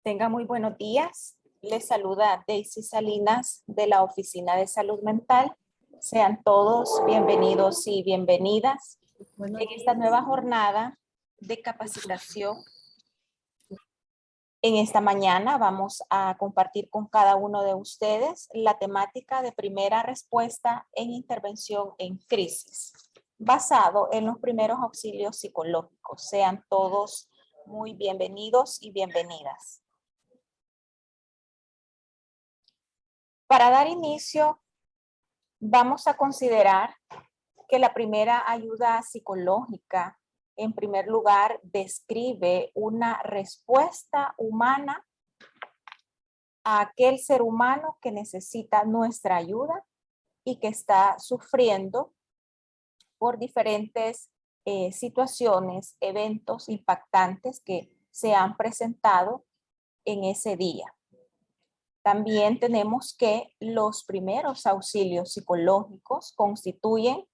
Tenga muy buenos días. Les saluda Daisy Salinas de la Oficina de Salud Mental. Sean todos bienvenidos y bienvenidas en esta nueva jornada de capacitación. En esta mañana vamos a compartir con cada uno de ustedes la temática de primera respuesta en intervención en crisis, basado en los primeros auxilios psicológicos. Sean todos muy bienvenidos y bienvenidas. Para dar inicio, vamos a considerar que la primera ayuda psicológica, en primer lugar, describe una respuesta humana a aquel ser humano que necesita nuestra ayuda y que está sufriendo por diferentes situaciones, eventos impactantes que se han presentado en ese día. También tenemos que los primeros auxilios psicológicos constituyen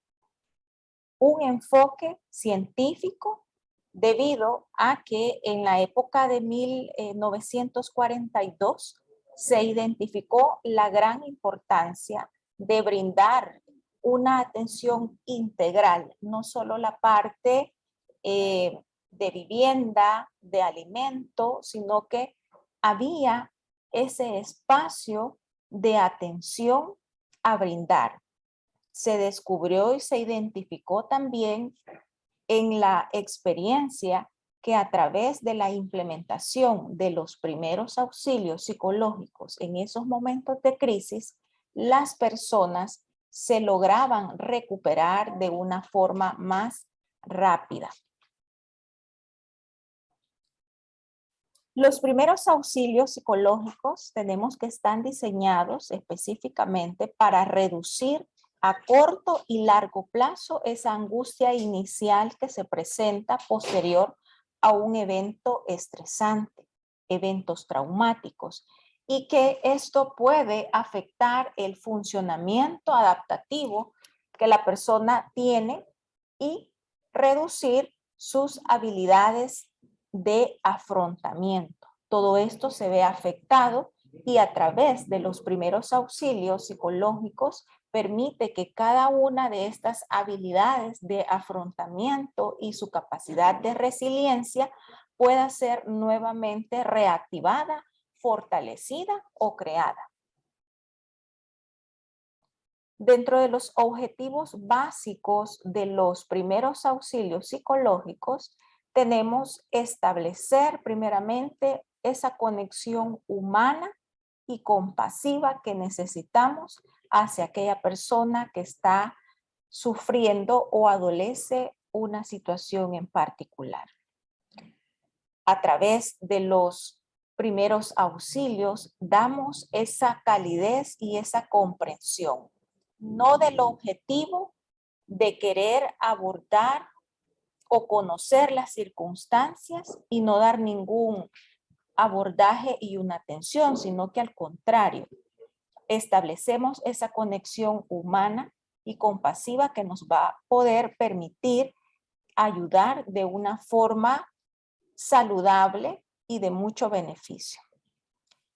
un enfoque científico debido a que en la época de 1942 se identificó la gran importancia de brindar una atención integral, no solo la parte de vivienda, de alimento, sino que había ese espacio de atención a brindar. Se descubrió y se identificó también en la experiencia que a través de la implementación de los primeros auxilios psicológicos en esos momentos de crisis, las personas se lograban recuperar de una forma más rápida. Los primeros auxilios psicológicos tenemos que están diseñados específicamente para reducir a corto y largo plazo esa angustia inicial que se presenta posterior a un evento estresante, eventos traumáticos, y que esto puede afectar el funcionamiento adaptativo que la persona tiene y reducir sus habilidades de afrontamiento. Todo esto se ve afectado y a través de los primeros auxilios psicológicos permite que cada una de estas habilidades de afrontamiento y su capacidad de resiliencia pueda ser nuevamente reactivada, fortalecida o creada. Dentro de los objetivos básicos de los primeros auxilios psicológicos, tenemos establecer primeramente esa conexión humana y compasiva que necesitamos hacia aquella persona que está sufriendo o adolece una situación en particular. A través de los primeros auxilios damos esa calidez y esa comprensión, no del objetivo de querer abordar o conocer las circunstancias y no dar ningún abordaje y una atención, sino que al contrario, establecemos esa conexión humana y compasiva que nos va a poder permitir ayudar de una forma saludable y de mucho beneficio.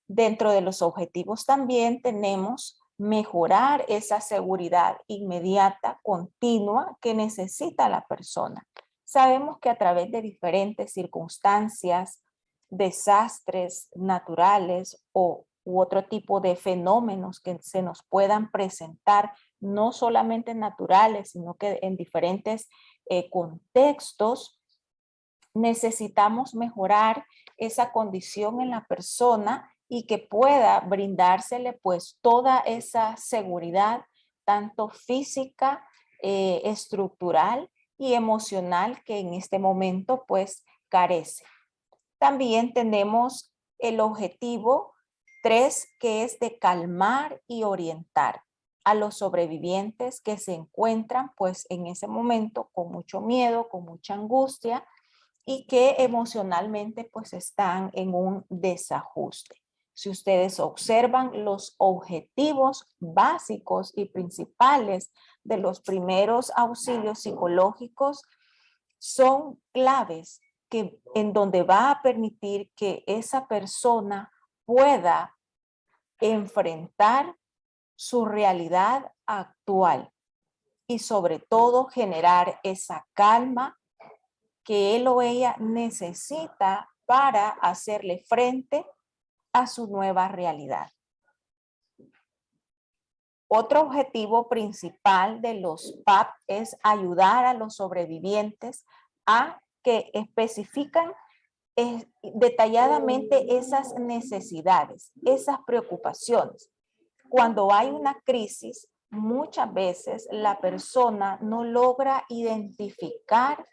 Dentro de los objetivos también tenemos mejorar esa seguridad inmediata, continua que necesita la persona. Sabemos que a través de diferentes circunstancias, desastres naturales u otro tipo de fenómenos que se nos puedan presentar, no solamente naturales, sino que en diferentes contextos, necesitamos mejorar esa condición en la persona y que pueda brindársele pues toda esa seguridad, tanto física, estructural y emocional que en este momento pues carece. También tenemos el objetivo 3, que es de calmar y orientar a los sobrevivientes que se encuentran pues en ese momento con mucho miedo, con mucha angustia y que emocionalmente pues están en un desajuste. Si ustedes observan los objetivos básicos y principales de los primeros auxilios psicológicos, son claves en donde va a permitir que esa persona pueda enfrentar su realidad actual y sobre todo generar esa calma que él o ella necesita para hacerle frente a su nueva realidad. Otro objetivo principal de los PAP es ayudar a los sobrevivientes a que especifican detalladamente esas necesidades, esas preocupaciones. Cuando hay una crisis, muchas veces la persona no logra identificar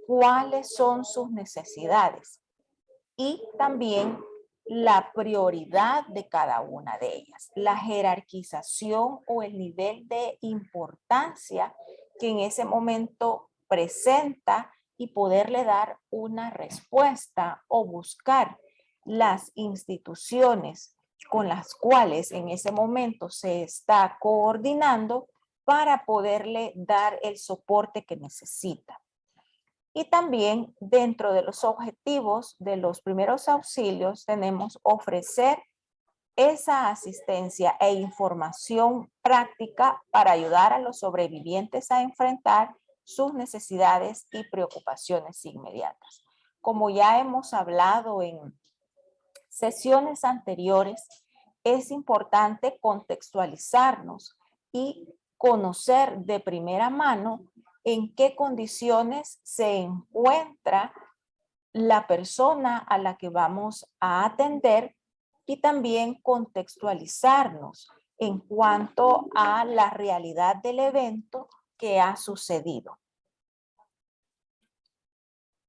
cuáles son sus necesidades y también la prioridad de cada una de ellas, la jerarquización o el nivel de importancia que en ese momento presenta y poderle dar una respuesta o buscar las instituciones con las cuales en ese momento se está coordinando para poderle dar el soporte que necesita. Y también dentro de los objetivos de los primeros auxilios tenemos ofrecer esa asistencia e información práctica para ayudar a los sobrevivientes a enfrentar sus necesidades y preocupaciones inmediatas. Como ya hemos hablado en sesiones anteriores, es importante contextualizarnos y conocer de primera mano en qué condiciones se encuentra la persona a la que vamos a atender y también contextualizarnos en cuanto a la realidad del evento que ha sucedido.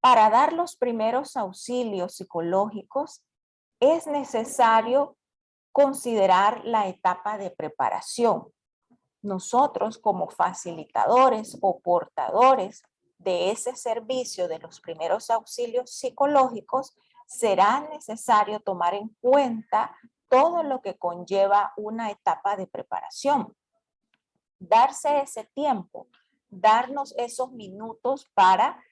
Para dar los primeros auxilios psicológicos es necesario considerar la etapa de preparación. Nosotros como facilitadores o portadores de ese servicio de los primeros auxilios psicológicos, será necesario tomar en cuenta todo lo que conlleva una etapa de preparación. Darse ese tiempo, darnos esos minutos para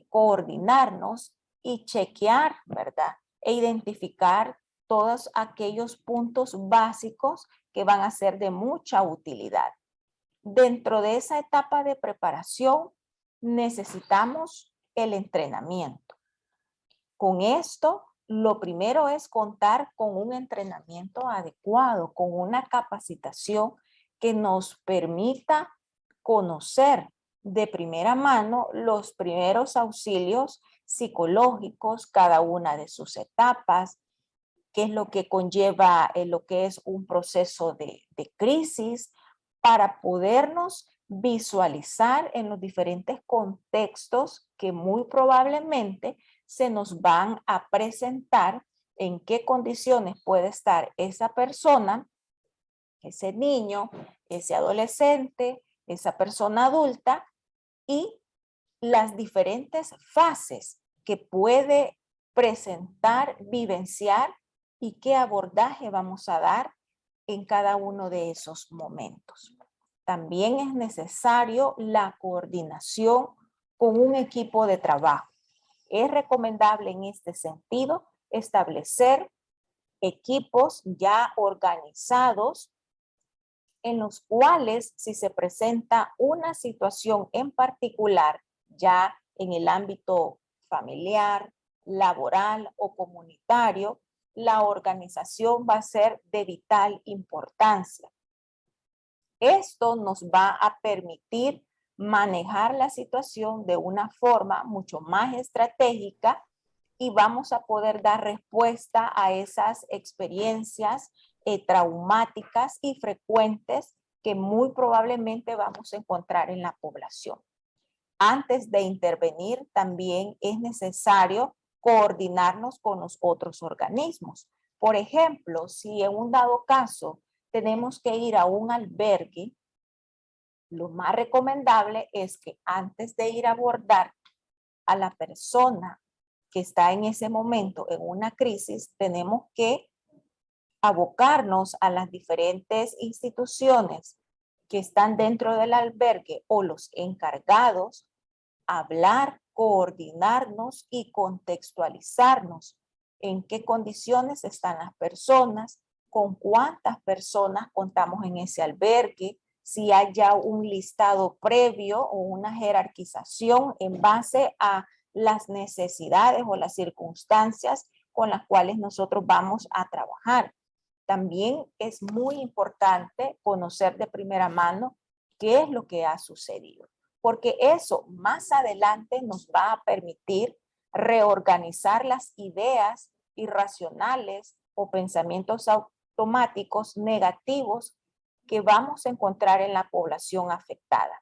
coordinarnos y chequear, ¿verdad? E identificar todos aquellos puntos básicos que van a ser de mucha utilidad. Dentro de esa etapa de preparación necesitamos el entrenamiento. Con esto, lo primero es contar con un entrenamiento adecuado, con una capacitación que nos permita conocer de primera mano los primeros auxilios psicológicos, cada una de sus etapas, qué es lo que conlleva lo que es un proceso de crisis, para podernos visualizar en los diferentes contextos que muy probablemente se nos van a presentar, en qué condiciones puede estar esa persona, ese niño, ese adolescente, esa persona adulta y las diferentes fases que puede presentar, vivenciar y qué abordaje vamos a dar en cada uno de esos momentos. También es necesario la coordinación con un equipo de trabajo. Es recomendable en este sentido establecer equipos ya organizados en los cuales si se presenta una situación en particular, ya en el ámbito familiar, laboral o comunitario, la organización va a ser de vital importancia. Esto nos va a permitir manejar la situación de una forma mucho más estratégica y vamos a poder dar respuesta a esas experiencias traumáticas y frecuentes que muy probablemente vamos a encontrar en la población. Antes de intervenir, también es necesario coordinarnos con los otros organismos. Por ejemplo, si en un dado caso tenemos que ir a un albergue, lo más recomendable es que antes de ir a abordar a la persona que está en ese momento en una crisis, tenemos que abocarnos a las diferentes instituciones que están dentro del albergue o los encargados, hablar coordinarnos y contextualizarnos en qué condiciones están las personas, con cuántas personas contamos en ese albergue, si hay ya un listado previo o una jerarquización en base a las necesidades o las circunstancias con las cuales nosotros vamos a trabajar. También es muy importante conocer de primera mano qué es lo que ha sucedido, porque eso más adelante nos va a permitir reorganizar las ideas irracionales o pensamientos automáticos negativos que vamos a encontrar en la población afectada.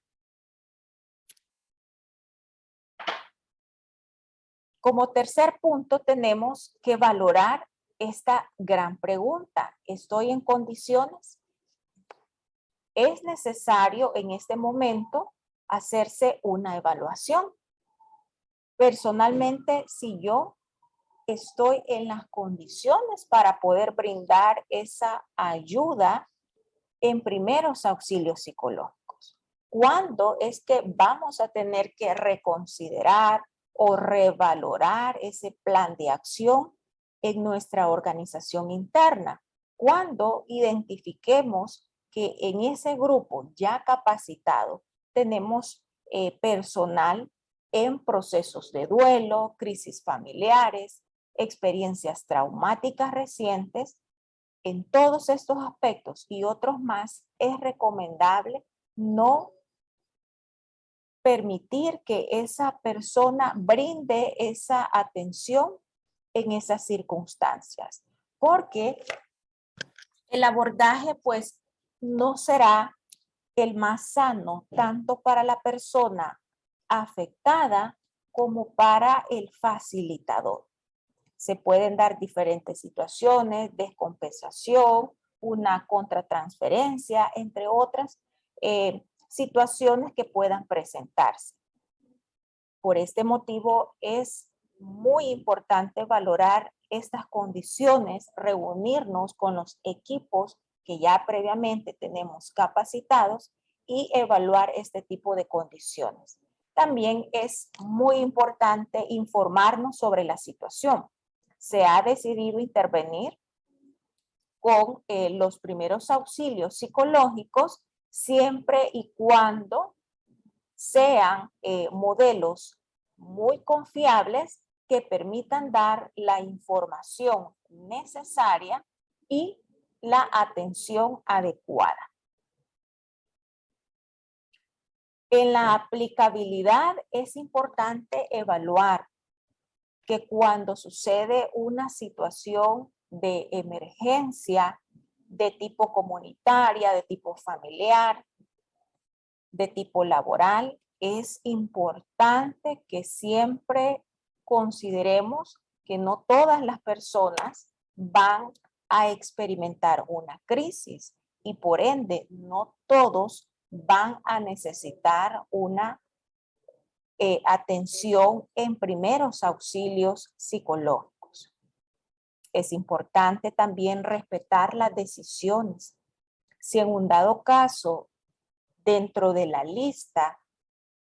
Como tercer punto, tenemos que valorar esta gran pregunta. ¿Estoy en condiciones? Es necesario en este momento hacerse una evaluación. Personalmente, si yo estoy en las condiciones para poder brindar esa ayuda en primeros auxilios psicológicos. ¿Cuándo es que vamos a tener que reconsiderar o revalorar ese plan de acción en nuestra organización interna? Cuando identifiquemos que en ese grupo ya capacitado tenemos personal en procesos de duelo, crisis familiares, experiencias traumáticas recientes. En todos estos aspectos y otros más, es recomendable no permitir que esa persona brinde esa atención en esas circunstancias, porque el abordaje pues no será el más sano tanto para la persona afectada como para el facilitador. Se pueden dar diferentes situaciones, descompensación, una contratransferencia, entre otras situaciones que puedan presentarse. Por este motivo es muy importante valorar estas condiciones, reunirnos con los equipos que ya previamente tenemos capacitados y evaluar este tipo de condiciones. También es muy importante informarnos sobre la situación. Se ha decidido intervenir con los primeros auxilios psicológicos siempre y cuando sean modelos muy confiables que permitan dar la información necesaria y la atención adecuada. En la aplicabilidad es importante evaluar que cuando sucede una situación de emergencia de tipo comunitaria, de tipo familiar, de tipo laboral, es importante que siempre consideremos que no todas las personas van a experimentar una crisis y por ende no todos van a necesitar una atención en primeros auxilios psicológicos. Es importante también respetar las decisiones. Si en un dado caso, dentro de la lista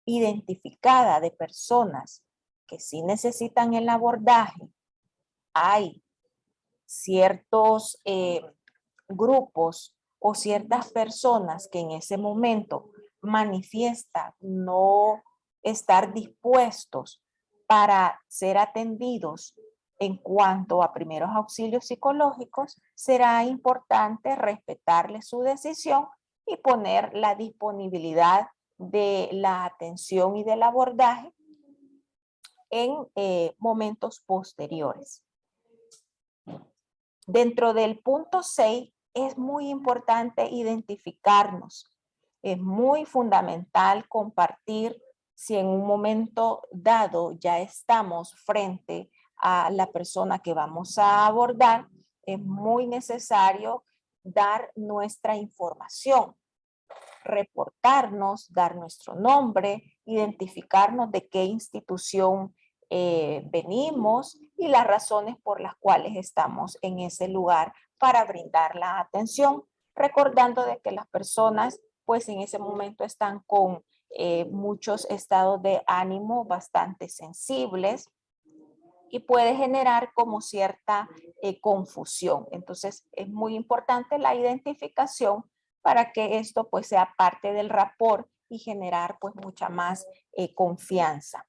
identificada de personas que sí necesitan el abordaje, hay ciertos grupos o ciertas personas que en ese momento manifiestan no estar dispuestos para ser atendidos en cuanto a primeros auxilios psicológicos, será importante respetarle su decisión y poner la disponibilidad de la atención y del abordaje en momentos posteriores. Dentro del punto 6 es muy importante identificarnos. Es muy fundamental compartir si en un momento dado ya estamos frente a la persona que vamos a abordar. Es muy necesario dar nuestra información, reportarnos, dar nuestro nombre, identificarnos de qué institución venimos y las razones por las cuales estamos en ese lugar para brindar la atención, recordando de que las personas pues en ese momento están con muchos estados de ánimo bastante sensibles y puede generar como cierta confusión. Entonces es muy importante la identificación para que esto pues sea parte del rapport y generar pues mucha más confianza.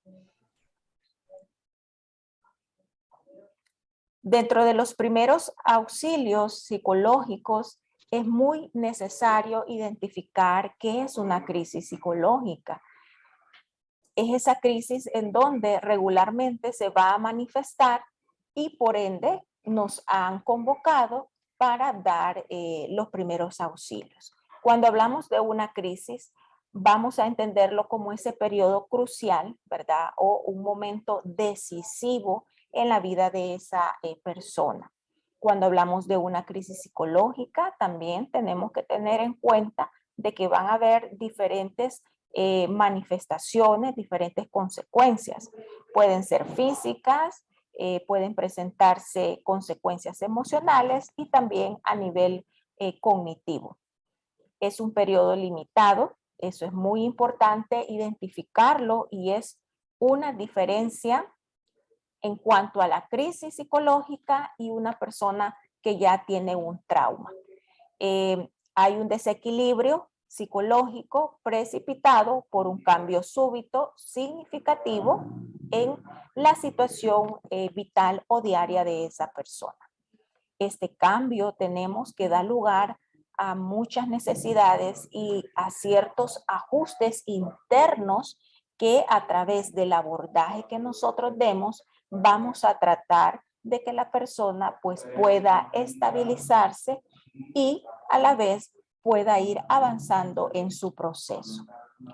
Dentro de los primeros auxilios psicológicos es muy necesario identificar qué es una crisis psicológica. Es esa crisis en donde regularmente se va a manifestar y por ende nos han convocado para dar los primeros auxilios. Cuando hablamos de una crisis, vamos a entenderlo como ese periodo crucial, ¿verdad? O un momento decisivo en la vida de esa persona. Cuando hablamos de una crisis psicológica, también tenemos que tener en cuenta de que van a haber diferentes manifestaciones, diferentes consecuencias. Pueden ser físicas, pueden presentarse consecuencias emocionales y también a nivel cognitivo. Es un periodo limitado, eso es muy importante identificarlo y es una diferencia en cuanto a la crisis psicológica y una persona que ya tiene un trauma. Hay un desequilibrio psicológico precipitado por un cambio súbito significativo en la situación vital o diaria de esa persona. Este cambio tenemos que dar lugar a muchas necesidades y a ciertos ajustes internos que a través del abordaje que nosotros demos vamos a tratar de que la persona pues pueda estabilizarse y a la vez pueda ir avanzando en su proceso.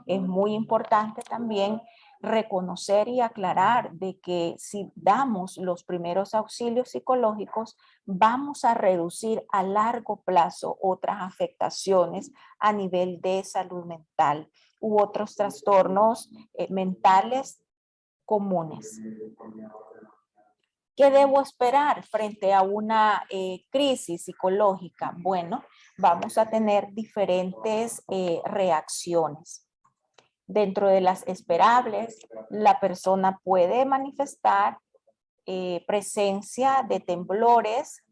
Es muy importante también reconocer y aclarar de que si damos los primeros auxilios psicológicos, vamos a reducir a largo plazo otras afectaciones a nivel de salud mental u otros trastornos mentales comunes. ¿Qué debo esperar frente a una crisis psicológica? Bueno, vamos a tener diferentes reacciones. Dentro de las esperables, la persona puede manifestar presencia de temblores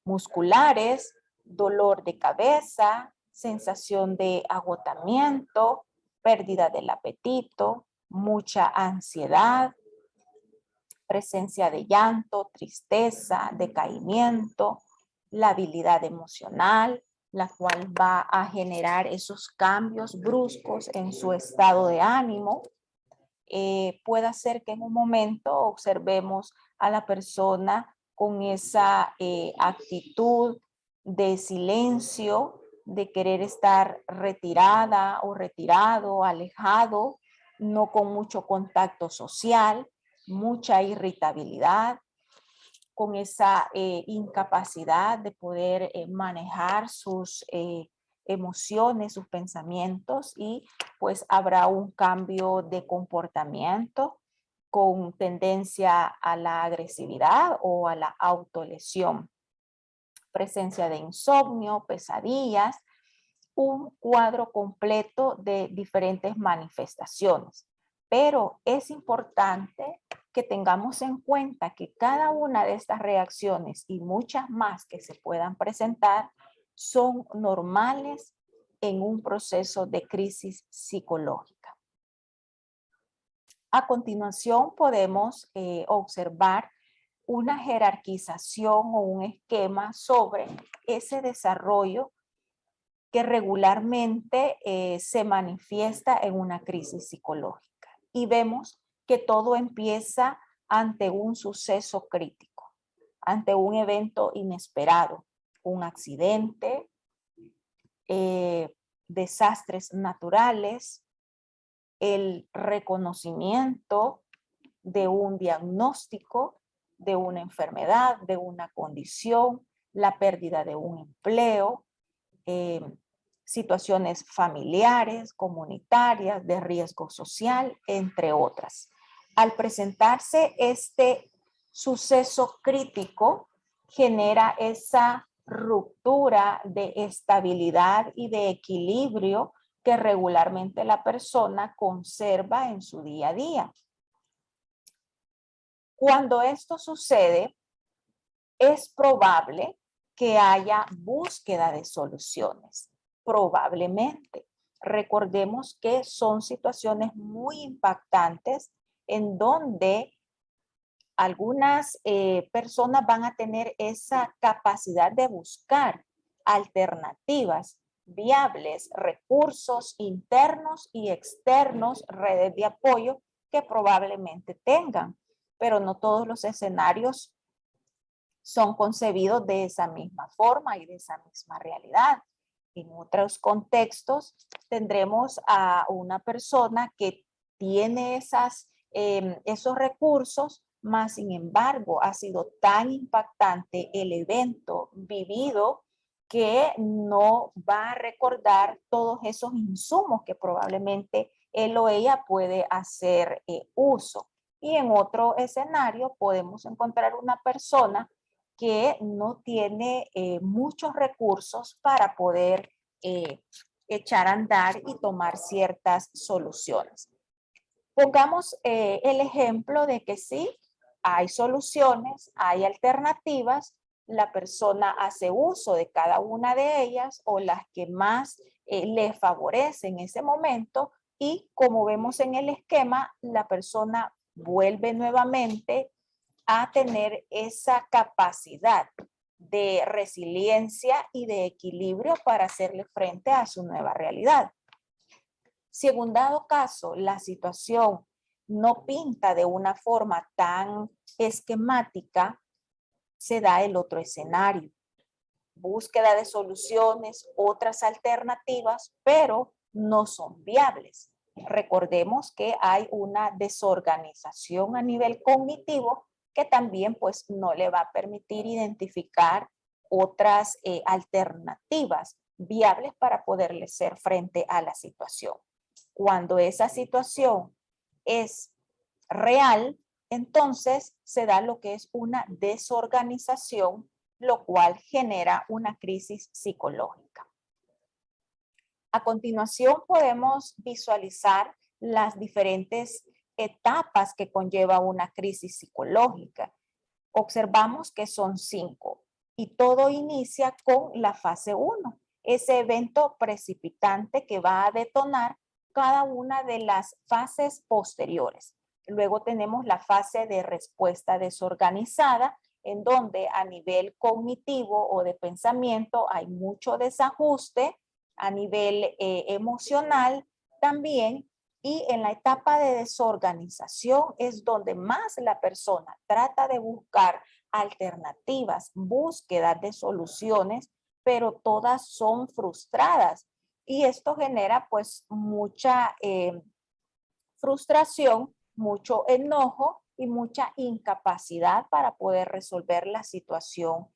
musculares, dolor de cabeza, sensación de agotamiento, pérdida del apetito, mucha ansiedad, presencia de llanto, tristeza, decaimiento, la habilidad emocional, la cual va a generar esos cambios bruscos en su estado de ánimo. Puede ser que en un momento observemos a la persona con esa actitud de silencio, de querer estar retirada o retirado, alejado, no con mucho contacto social, mucha irritabilidad, con esa incapacidad de poder manejar sus emociones, sus pensamientos y pues habrá un cambio de comportamiento con tendencia a la agresividad o a la autolesión. Presencia de insomnio, pesadillas, un cuadro completo de diferentes manifestaciones. Pero es importante que tengamos en cuenta que cada una de estas reacciones y muchas más que se puedan presentar son normales en un proceso de crisis psicológica. A continuación podemos observar una jerarquización o un esquema sobre ese desarrollo que regularmente se manifiesta en una crisis psicológica. Y vemos que todo empieza ante un suceso crítico, ante un evento inesperado, un accidente, desastres naturales, el reconocimiento de un diagnóstico, de una enfermedad, de una condición, la pérdida de un empleo, situaciones familiares, comunitarias, de riesgo social, entre otras. Al presentarse este suceso crítico, genera esa ruptura de estabilidad y de equilibrio que regularmente la persona conserva en su día a día. Cuando esto sucede, es probable que haya búsqueda de soluciones, probablemente. Recordemos que son situaciones muy impactantes en donde algunas personas van a tener esa capacidad de buscar alternativas viables, recursos internos y externos, redes de apoyo que probablemente tengan, pero no todos los escenarios son concebidos de esa misma forma y de esa misma realidad. En otros contextos tendremos a una persona que tiene esos recursos, mas sin embargo ha sido tan impactante el evento vivido que no va a recordar todos esos insumos que probablemente él o ella puede hacer uso. Y en otro escenario podemos encontrar una persona que no tiene muchos recursos para poder echar a andar y tomar ciertas soluciones. Pongamos el ejemplo de que sí, hay soluciones, hay alternativas, la persona hace uso de cada una de ellas o las que más le favorecen en ese momento y como vemos en el esquema, la persona vuelve nuevamente a tener esa capacidad de resiliencia y de equilibrio para hacerle frente a su nueva realidad. Si en un dado caso la situación no pinta de una forma tan esquemática, se da el otro escenario. Búsqueda de soluciones, otras alternativas, pero no son viables. Recordemos que hay una desorganización a nivel cognitivo que también pues no le va a permitir identificar otras alternativas viables para poderle hacer frente a la situación. Cuando esa situación es real, entonces se da lo que es una desorganización, lo cual genera una crisis psicológica. A continuación podemos visualizar las diferentes etapas que conlleva una crisis psicológica. Observamos que son 5 y todo inicia con la fase 1, ese evento precipitante que va a detonar cada una de las fases posteriores. Luego tenemos la fase de respuesta desorganizada, en donde a nivel cognitivo o de pensamiento hay mucho desajuste, a nivel emocional también, y en la etapa de desorganización es donde más la persona trata de buscar alternativas, búsquedas de soluciones, pero todas son frustradas. Y esto genera pues mucha frustración, mucho enojo y mucha incapacidad para poder resolver la situación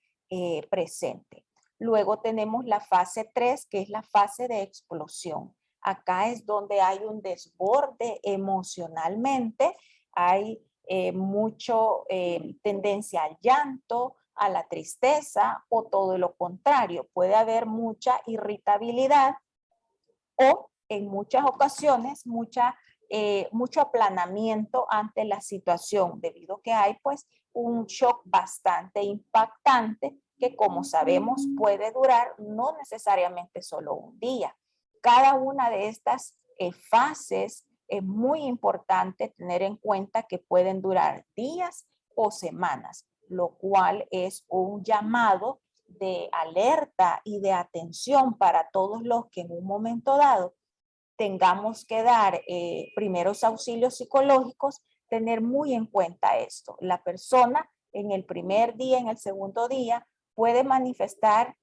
presente. Luego tenemos la fase 3, que es la fase de explosión. Acá es donde hay un desborde emocionalmente, hay mucho tendencia al llanto, a la tristeza o todo lo contrario. Puede haber mucha irritabilidad o en muchas ocasiones mucho aplanamiento ante la situación debido a que hay pues un shock bastante impactante que como sabemos puede durar no necesariamente solo un día. Cada una de estas fases es muy importante tener en cuenta que pueden durar días o semanas, lo cual es un llamado de alerta y de atención para todos los que en un momento dado tengamos que dar primeros auxilios psicológicos, tener muy en cuenta esto. La persona en el primer día, en el segundo día, puede manifestar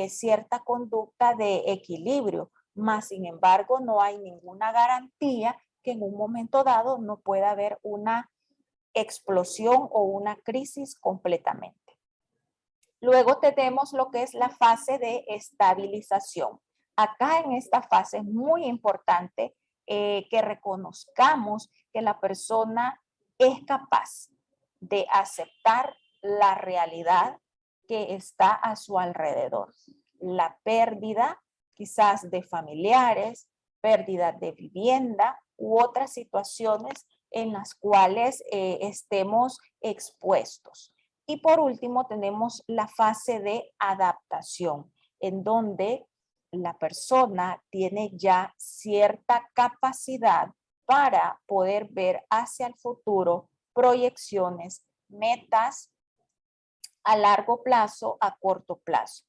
cierta conducta de equilibrio, mas sin embargo no hay ninguna garantía que en un momento dado no pueda haber una explosión o una crisis completamente. Luego tenemos lo que es la fase de estabilización. Acá en esta fase es muy importante que reconozcamos que la persona es capaz de aceptar la realidad que está a su alrededor. La pérdida quizás de familiares, pérdida de vivienda u otras situaciones en las cuales estemos expuestos. Y por último tenemos la fase de adaptación, en donde la persona tiene ya cierta capacidad para poder ver hacia el futuro proyecciones, metas a largo plazo, a corto plazo.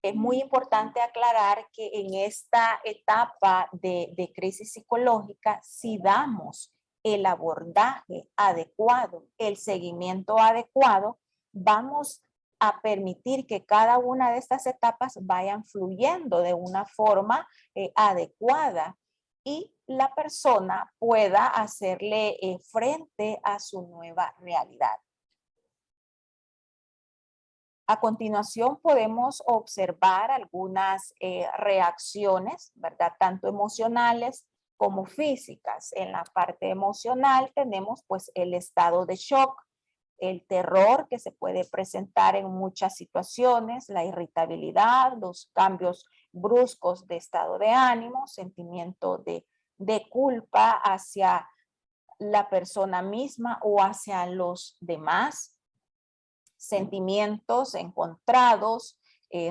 Es muy importante aclarar que en esta etapa de crisis psicológica, si damos el abordaje adecuado, el seguimiento adecuado, vamos a permitir que cada una de estas etapas vayan fluyendo de una forma adecuada y la persona pueda hacerle frente a su nueva realidad. A continuación podemos observar algunas reacciones, ¿verdad? Tanto emocionales como físicas. En la parte emocional tenemos pues el estado de shock, el terror que se puede presentar en muchas situaciones, la irritabilidad, los cambios bruscos de estado de ánimo, sentimiento de culpa hacia la persona misma o hacia los demás, sentimientos encontrados,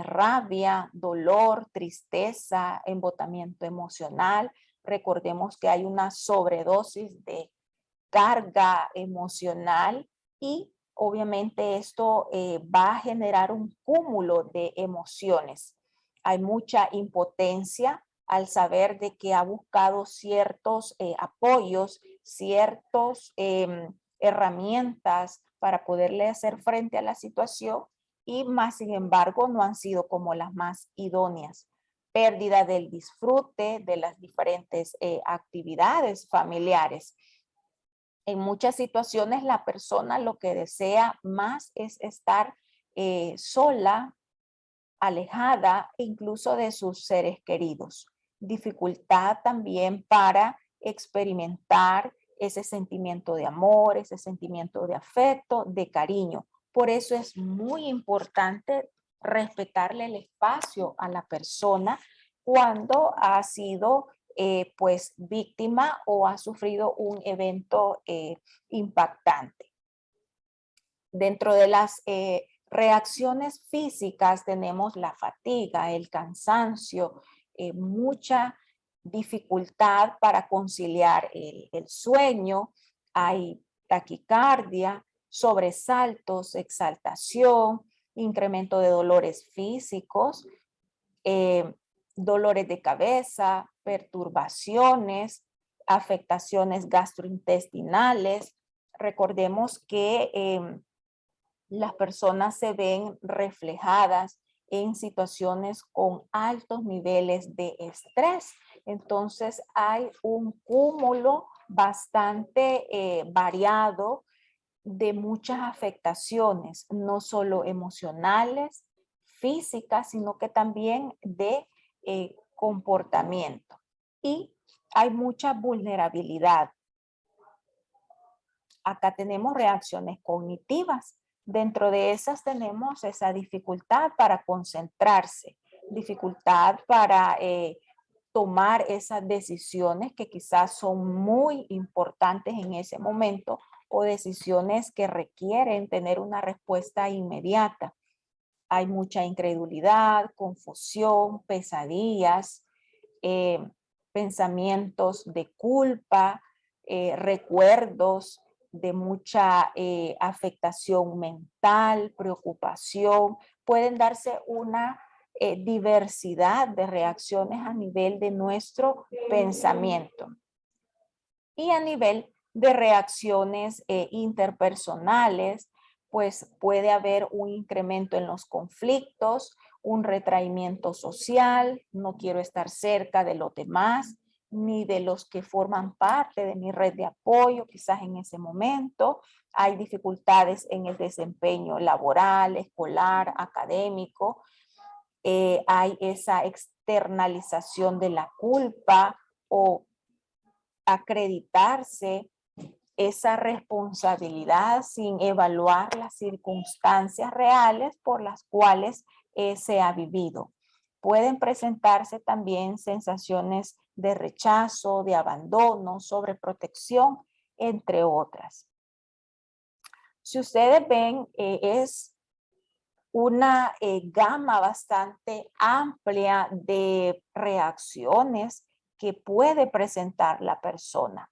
rabia, dolor, tristeza, embotamiento emocional. Recordemos que hay una sobredosis de carga emocional y obviamente esto va a generar un cúmulo de emociones. Hay mucha impotencia al saber de que ha buscado ciertos apoyos, ciertas herramientas para poderle hacer frente a la situación y más sin embargo no han sido como las más idóneas. Pérdida del disfrute de las diferentes actividades familiares. En muchas situaciones la persona lo que desea más es estar sola, alejada incluso de sus seres queridos. Dificultad también para experimentar ese sentimiento de amor, ese sentimiento de afecto, de cariño. Por eso es muy importante respetarle el espacio a la persona cuando ha sido pues víctima o ha sufrido un evento impactante. Dentro de las reacciones físicas tenemos la fatiga, el cansancio, mucha dificultad para conciliar el sueño, hay taquicardia, sobresaltos, exaltación, incremento de dolores físicos, dolores de cabeza, perturbaciones, afectaciones gastrointestinales. Recordemos que las personas se ven reflejadas en situaciones con altos niveles de estrés. Entonces hay un cúmulo bastante variado de muchas afectaciones, no solo emocionales, físicas, sino que también de comportamiento. Y hay mucha vulnerabilidad. Acá tenemos reacciones cognitivas. Dentro de esas tenemos esa dificultad para concentrarse, dificultad para tomar esas decisiones que quizás son muy importantes en ese momento o decisiones que requieren tener una respuesta inmediata. Hay mucha incredulidad, confusión, pesadillas, pensamientos de culpa, recuerdos de mucha afectación mental, preocupación. Pueden darse una diversidad de reacciones a nivel de nuestro pensamiento. Y a nivel de reacciones interpersonales, pues puede haber un incremento en los conflictos, un retraimiento social, no quiero estar cerca de los demás, ni de los que forman parte de mi red de apoyo, quizás en ese momento. Hay dificultades en el desempeño laboral, escolar, académico. Hay esa externalización de la culpa o acreditarse esa responsabilidad sin evaluar las circunstancias reales por las cuales se ha vivido. Pueden presentarse también sensaciones de rechazo, de abandono, sobreprotección, entre otras. Si ustedes ven, es una gama bastante amplia de reacciones que puede presentar la persona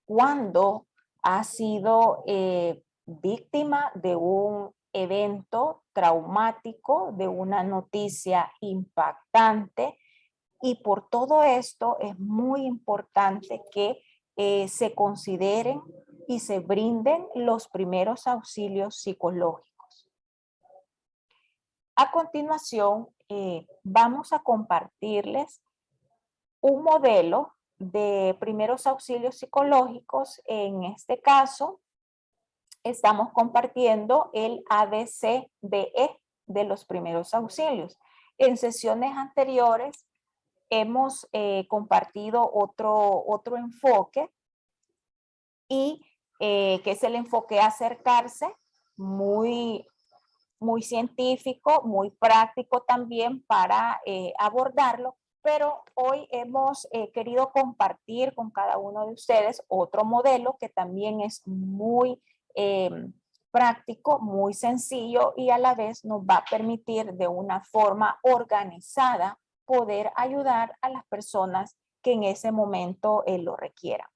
cuando ha sido víctima de un evento traumático, de una noticia impactante, y por todo esto es muy importante que se consideren y se brinden los primeros auxilios psicológicos. A continuación, vamos a compartirles un modelo de primeros auxilios psicológicos. En este caso, estamos compartiendo el ABCDE de los primeros auxilios. En sesiones anteriores hemos compartido otro enfoque y que es el enfoque acercarse, muy científico, muy práctico también para abordarlo, pero hoy hemos querido compartir con cada uno de ustedes otro modelo que también es muy práctico, muy sencillo y a la vez nos va a permitir de una forma organizada poder ayudar a las personas que en ese momento lo requieran.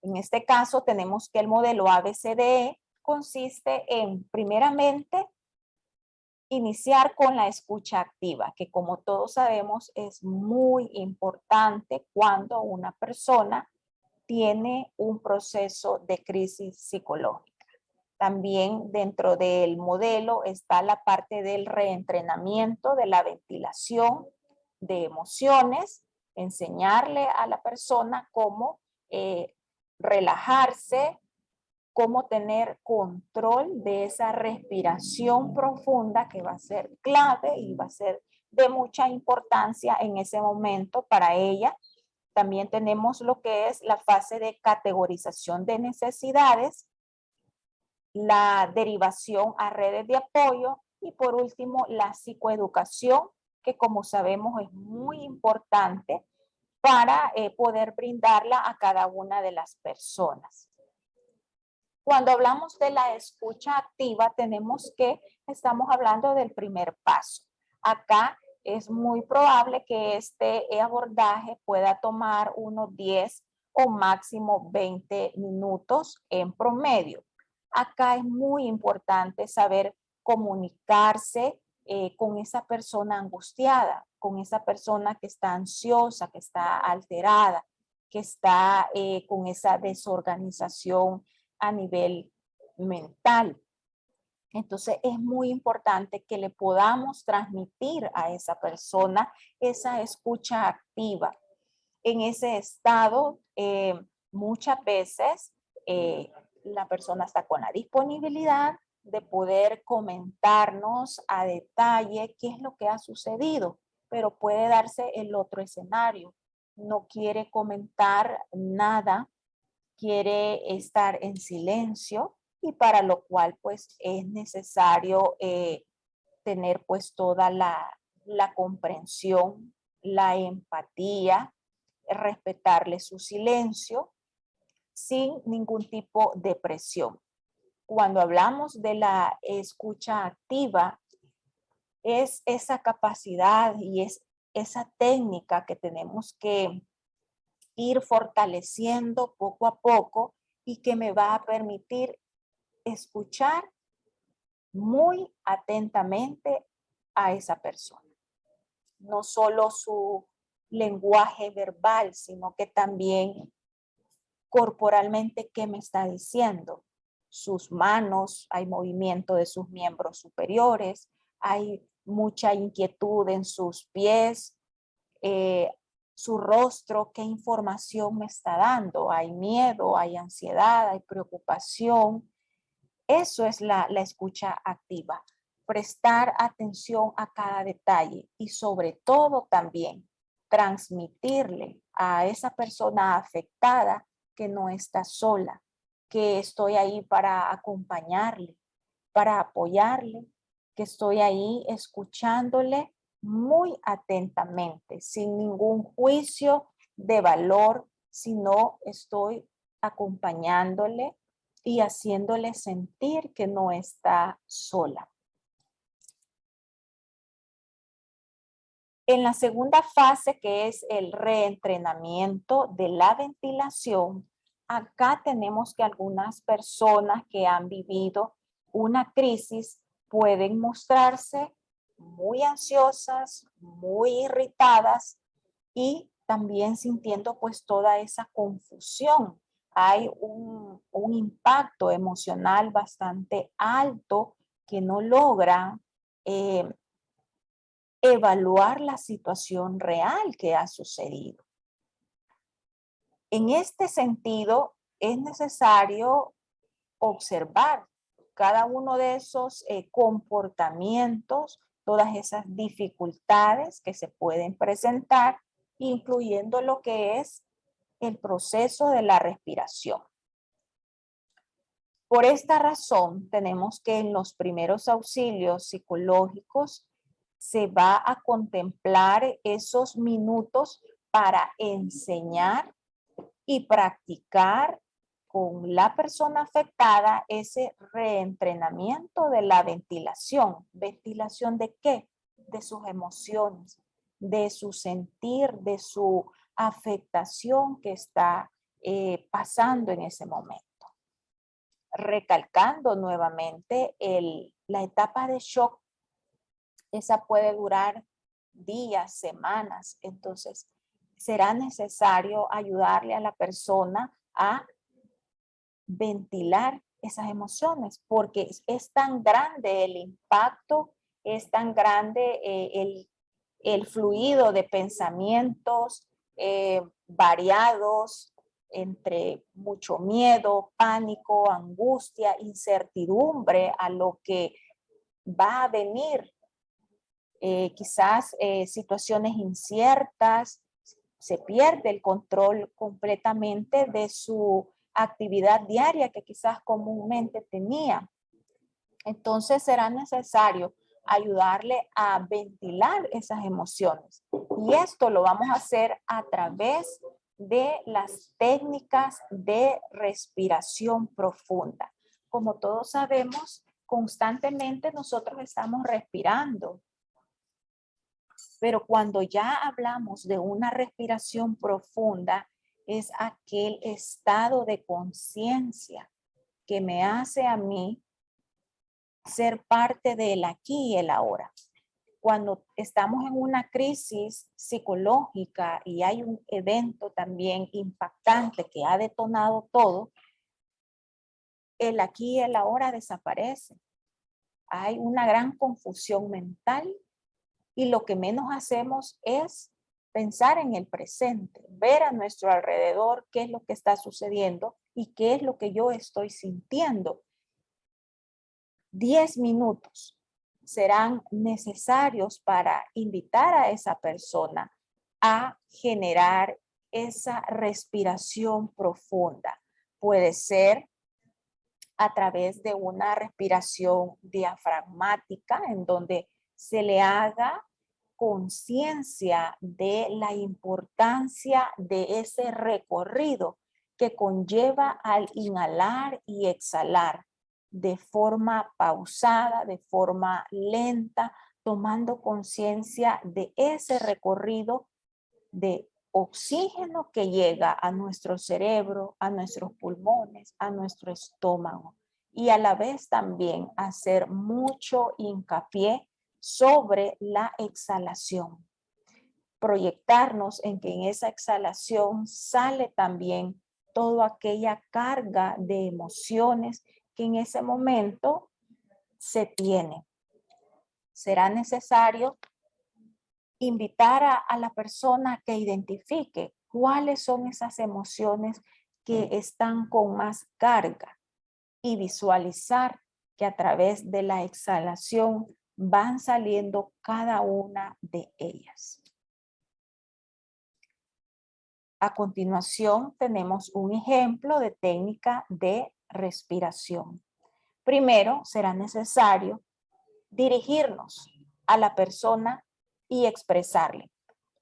En este caso tenemos que el modelo ABCDE consiste en, primeramente, iniciar con la escucha activa, que como todos sabemos es muy importante cuando una persona tiene un proceso de crisis psicológica. También dentro del modelo está la parte del reentrenamiento, de la ventilación de emociones, enseñarle a la persona cómo relajarse, cómo tener control de esa respiración profunda que va a ser clave y va a ser de mucha importancia en ese momento para ella. También tenemos lo que es la fase de categorización de necesidades, la derivación a redes de apoyo y por último la psicoeducación, que como sabemos es muy importante para poder brindarla a cada una de las personas. Cuando hablamos de la escucha activa, estamos hablando del primer paso. Acá es muy probable que este abordaje pueda tomar unos 10 o máximo 20 minutos en promedio. Acá es muy importante saber comunicarse con esa persona angustiada, con esa persona que está ansiosa, que está alterada, que está con esa desorganización a nivel mental. Entonces es muy importante que le podamos transmitir a esa persona esa escucha activa. En ese estado, muchas veces la persona está con la disponibilidad de poder comentarnos a detalle qué es lo que ha sucedido, pero puede darse el otro escenario. No quiere comentar nada, quiere estar en silencio y para lo cual pues es necesario tener pues toda la comprensión, la empatía, respetarle su silencio sin ningún tipo de presión. Cuando hablamos de la escucha activa, es esa capacidad y es esa técnica que tenemos que ir fortaleciendo poco a poco y que me va a permitir escuchar muy atentamente a esa persona. No solo su lenguaje verbal, sino que también corporalmente qué me está diciendo. Sus manos, hay movimiento de sus miembros superiores, hay mucha inquietud en sus pies, su rostro, qué información me está dando. Hay miedo, hay ansiedad, hay preocupación. Eso es la escucha activa. Prestar atención a cada detalle y sobre todo también transmitirle a esa persona afectada que no está sola, que estoy ahí para acompañarle, para apoyarle, que estoy ahí escuchándole muy atentamente, sin ningún juicio de valor, sino estoy acompañándole y haciéndole sentir que no está sola. En la segunda fase, que es el reentrenamiento de la ventilación, acá tenemos que algunas personas que han vivido una crisis pueden mostrarse muy ansiosas, muy irritadas y también sintiendo pues toda esa confusión. Hay un impacto emocional bastante alto que no logra evaluar la situación real que ha sucedido. En este sentido, es necesario observar cada uno de esos comportamientos, todas esas dificultades que se pueden presentar, incluyendo lo que es el proceso de la respiración. Por esta razón, tenemos que en los primeros auxilios psicológicos se va a contemplar esos minutos para enseñar y practicar con la persona afectada ese reentrenamiento de la ventilación. ¿Ventilación de qué? De sus emociones, de su sentir, de su afectación que está pasando en ese momento. Recalcando nuevamente la etapa de shock, esa puede durar días, semanas, entonces será necesario ayudarle a la persona a ventilar esas emociones porque es tan grande el impacto, es tan grande el fluido de pensamientos variados entre mucho miedo, pánico, angustia, incertidumbre a lo que va a venir, quizás situaciones inciertas, se pierde el control completamente de su actividad diaria que quizás comúnmente tenía. Entonces será necesario ayudarle a ventilar esas emociones. Y esto lo vamos a hacer a través de las técnicas de respiración profunda. Como todos sabemos, constantemente nosotros estamos respirando. Pero cuando ya hablamos de una respiración profunda, es aquel estado de conciencia que me hace a mí ser parte del aquí y el ahora. Cuando estamos en una crisis psicológica y hay un evento también impactante que ha detonado todo, el aquí y el ahora desaparece. Hay una gran confusión mental y lo que menos hacemos es pensar en el presente, ver a nuestro alrededor qué es lo que está sucediendo y qué es lo que yo estoy sintiendo. 10 minutos serán necesarios para invitar a esa persona a generar esa respiración profunda. Puede ser a través de una respiración diafragmática en donde se le haga conciencia de la importancia de ese recorrido que conlleva al inhalar y exhalar de forma pausada, de forma lenta, tomando conciencia de ese recorrido de oxígeno que llega a nuestro cerebro, a nuestros pulmones, a nuestro estómago. Y a la vez también hacer mucho hincapié sobre la exhalación. Proyectarnos en que en esa exhalación sale también toda aquella carga de emociones que en ese momento se tiene. Será necesario invitar a la persona que identifique cuáles son esas emociones que están con más carga y visualizar que a través de la exhalación van saliendo cada una de ellas. A continuación tenemos un ejemplo de técnica de respiración. Primero será necesario dirigirnos a la persona y expresarle.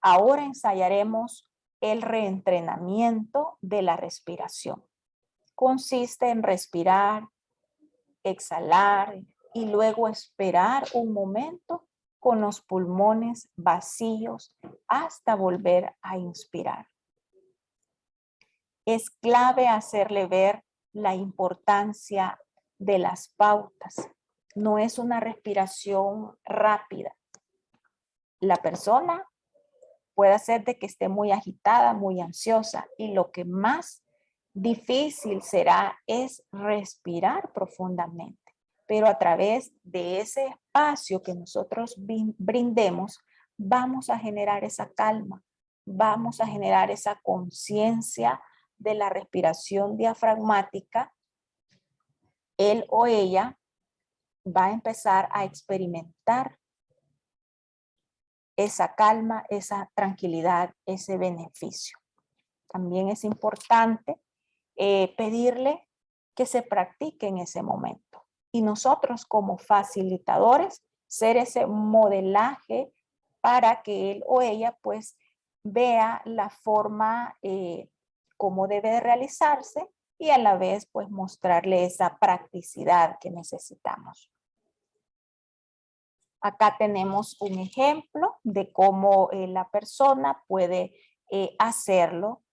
Ahora ensayaremos el reentrenamiento de la respiración. Consiste en respirar, exhalar y luego esperar un momento con los pulmones vacíos hasta volver a inspirar. Es clave hacerle ver la importancia de las pautas. No es una respiración rápida. La persona puede ser de que esté muy agitada, muy ansiosa, y lo que más difícil será es respirar profundamente. Pero a través de ese espacio que nosotros brindemos, vamos a generar esa calma, vamos a generar esa conciencia de la respiración diafragmática. Él o ella va a empezar a experimentar esa calma, esa tranquilidad, ese beneficio. También es importante pedirle que se practique en ese momento. Y nosotros como facilitadores, ser ese modelaje para que él o ella pues vea la forma como debe realizarse y a la vez pues mostrarle esa practicidad que necesitamos. Acá tenemos un ejemplo de cómo la persona puede hacerlo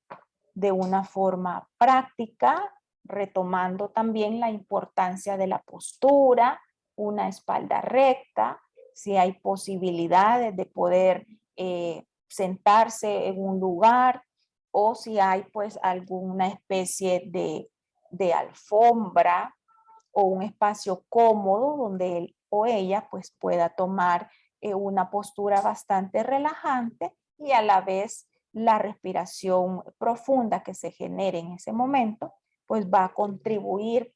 de una forma práctica, retomando también la importancia de la postura, una espalda recta, si hay posibilidades de poder sentarse en un lugar o si hay pues alguna especie de alfombra o un espacio cómodo donde él o ella pues pueda tomar una postura bastante relajante y a la vez la respiración profunda que se genere en ese momento pues va a contribuir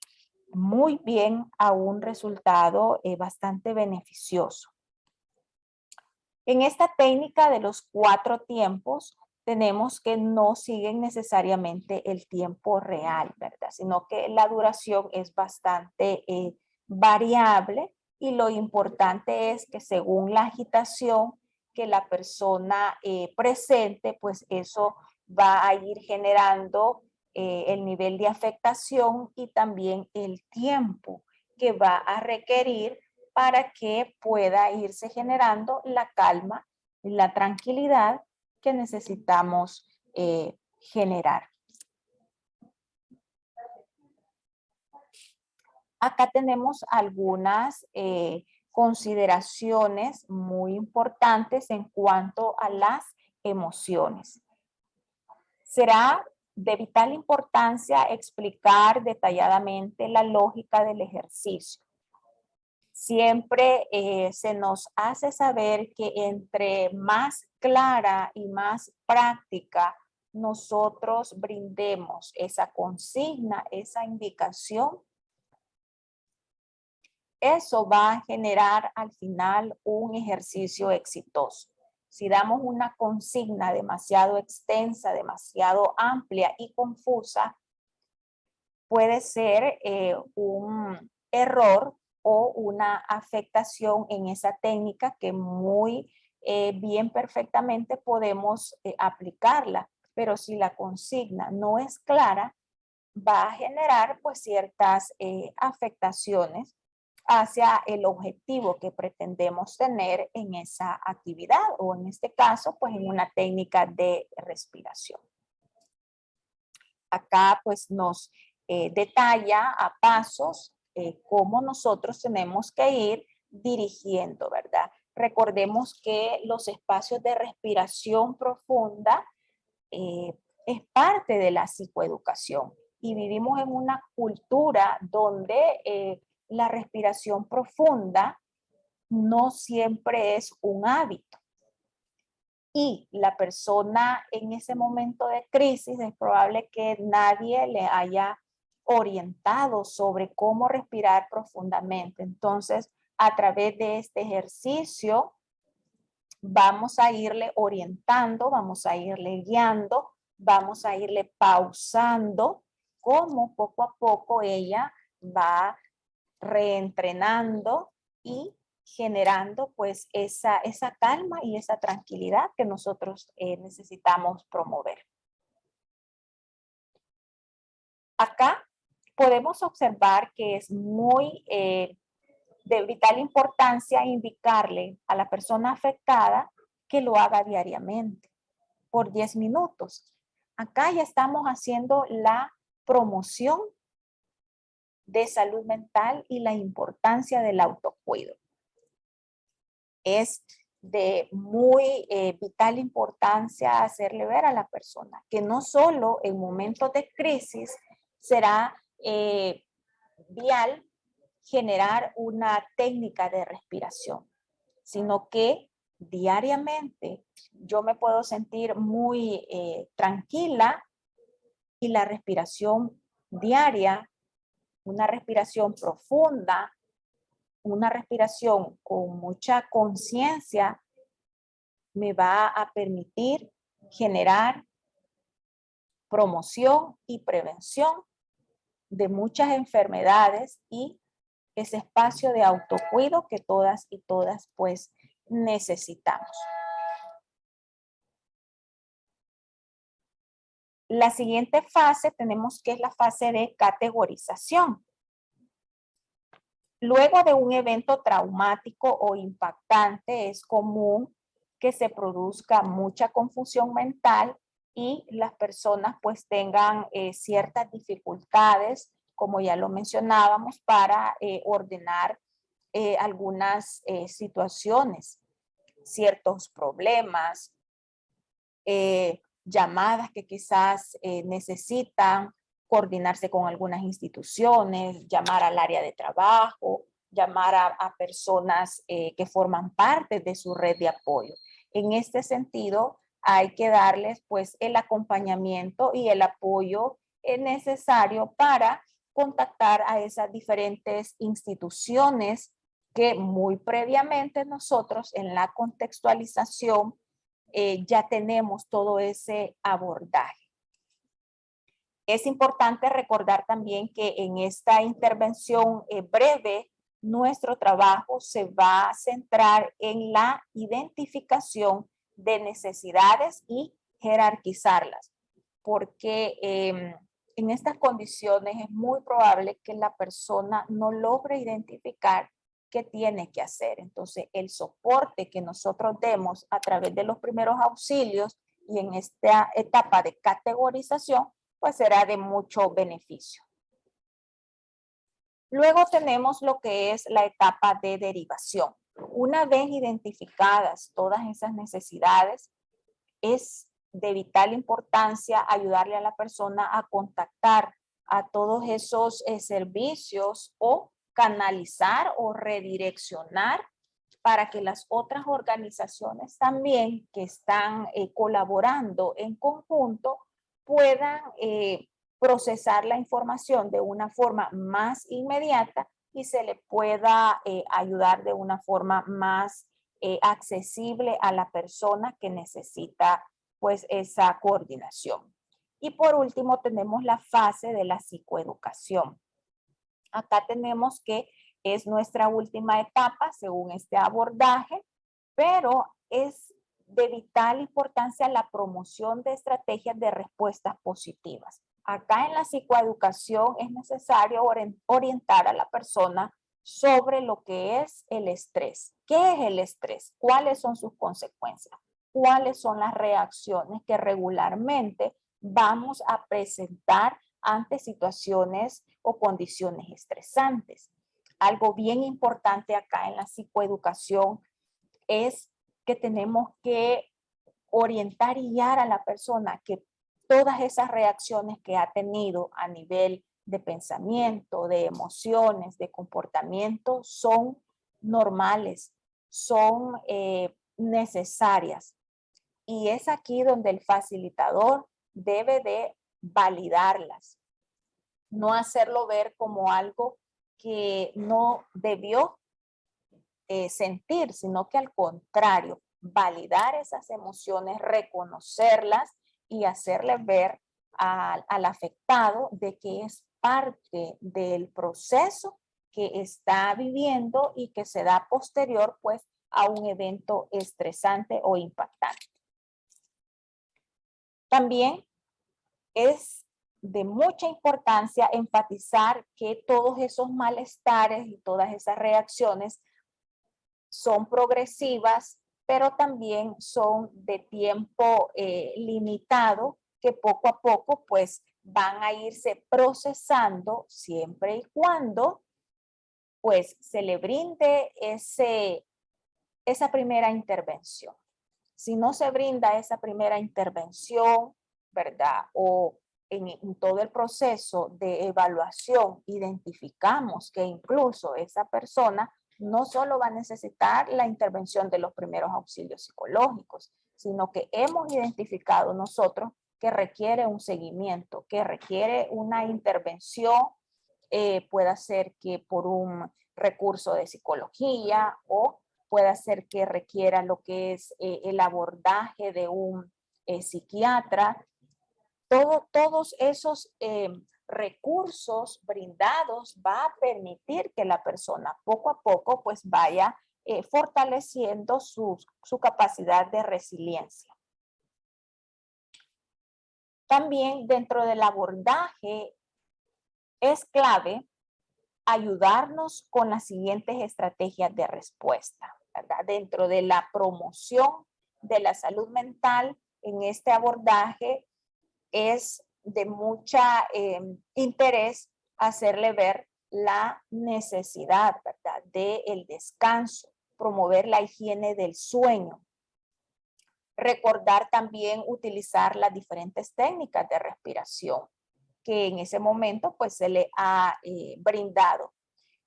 muy bien a un resultado bastante beneficioso. En esta técnica de los 4 tiempos, tenemos que no siguen necesariamente el tiempo real, ¿verdad? Sino que la duración es bastante variable y lo importante es que según la agitación que la persona presente, pues eso va a ir generando el nivel de afectación y también el tiempo que va a requerir para que pueda irse generando la calma y la tranquilidad que necesitamos generar. Acá tenemos algunas consideraciones muy importantes en cuanto a las emociones. Será de vital importancia explicar detalladamente la lógica del ejercicio. Siempre se nos hace saber que entre más clara y más práctica nosotros brindemos esa consigna, esa indicación, eso va a generar al final un ejercicio exitoso. Si damos una consigna demasiado extensa, demasiado amplia y confusa, puede ser un error o una afectación en esa técnica que muy bien perfectamente podemos aplicarla. Pero si la consigna no es clara, va a generar pues ciertas afectaciones hacia el objetivo que pretendemos tener en esa actividad o en este caso pues en una técnica de respiración. Acá pues nos detalla a pasos cómo nosotros tenemos que ir dirigiendo, ¿verdad? Recordemos que los espacios de respiración profunda es parte de la psicoeducación y vivimos en una cultura donde la respiración profunda no siempre es un hábito. Y la persona en ese momento de crisis es probable que nadie le haya orientado sobre cómo respirar profundamente. Entonces, a través de este ejercicio, vamos a irle orientando, vamos a irle guiando, vamos a irle pausando, cómo poco a poco ella va reentrenando y generando pues esa calma y esa tranquilidad que nosotros necesitamos promover. Acá podemos observar que es muy de vital importancia indicarle a la persona afectada que lo haga diariamente por 10 minutos. Acá ya estamos haciendo la promoción de salud mental y la importancia del autocuido. Es de muy vital importancia hacerle ver a la persona que no solo en momentos de crisis será vial generar una técnica de respiración, sino que diariamente yo me puedo sentir muy tranquila y la respiración diaria, una respiración profunda, una respiración con mucha conciencia me va a permitir generar promoción y prevención de muchas enfermedades y ese espacio de autocuido que todas y todas pues necesitamos. La siguiente fase tenemos que es la fase de categorización. Luego de un evento traumático o impactante es común que se produzca mucha confusión mental y las personas pues tengan ciertas dificultades, como ya lo mencionábamos, para ordenar algunas situaciones, ciertos problemas, llamadas que quizás necesitan coordinarse con algunas instituciones, llamar al área de trabajo, llamar a personas que forman parte de su red de apoyo. En este sentido, hay que darles pues el acompañamiento y el apoyo necesario para contactar a esas diferentes instituciones que muy previamente nosotros en la contextualización ya tenemos todo ese abordaje. Es importante recordar también que en esta intervención breve, nuestro trabajo se va a centrar en la identificación de necesidades y jerarquizarlas, porque en estas condiciones es muy probable que la persona no logre identificar qué tiene que hacer. Entonces, el soporte que nosotros demos a través de los primeros auxilios y en esta etapa de categorización, pues será de mucho beneficio. Luego tenemos lo que es la etapa de derivación. Una vez identificadas todas esas necesidades, es de vital importancia ayudarle a la persona a contactar a todos esos servicios o canalizar o redireccionar para que las otras organizaciones también que están colaborando en conjunto puedan procesar la información de una forma más inmediata y se le pueda ayudar de una forma más accesible a la persona que necesita pues esa coordinación. Y por último tenemos la fase de la psicoeducación. Acá tenemos que es nuestra última etapa según este abordaje, pero es de vital importancia la promoción de estrategias de respuestas positivas. Acá en la psicoeducación es necesario orientar a la persona sobre lo que es el estrés. ¿Qué es el estrés? ¿Cuáles son sus consecuencias? ¿Cuáles son las reacciones que regularmente vamos a presentar ante situaciones o condiciones estresantes? Algo bien importante acá en la psicoeducación es que tenemos que orientar y guiar a la persona que todas esas reacciones que ha tenido a nivel de pensamiento, de emociones, de comportamiento, son normales, son necesarias. Y es aquí donde el facilitador debe de validarlas, no hacerlo ver como algo que no debió sentir, sino que al contrario, validar esas emociones, reconocerlas y hacerle ver al afectado de que es parte del proceso que está viviendo y que se da posterior pues a un evento estresante o impactante. También es de mucha importancia enfatizar que todos esos malestares y todas esas reacciones son progresivas, pero también son de tiempo limitado, que poco a poco pues van a irse procesando siempre y cuando pues se le brinde esa primera intervención. Si no se brinda esa primera intervención, ¿verdad? O en todo el proceso de evaluación identificamos que incluso esa persona no solo va a necesitar la intervención de los primeros auxilios psicológicos, sino que hemos identificado nosotros que requiere un seguimiento, que requiere una intervención, puede ser que por un recurso de psicología o puede ser que requiera lo que es el abordaje de un psiquiatra. Todos esos recursos brindados va a permitir que la persona poco a poco pues vaya fortaleciendo su capacidad de resiliencia. También dentro del abordaje es clave ayudarnos con las siguientes estrategias de respuesta, ¿verdad? Dentro de la promoción de la salud mental, en este abordaje es de mucha interés hacerle ver la necesidad, ¿verdad?, del descanso, promover la higiene del sueño. Recordar también utilizar las diferentes técnicas de respiración que en ese momento pues se le ha brindado.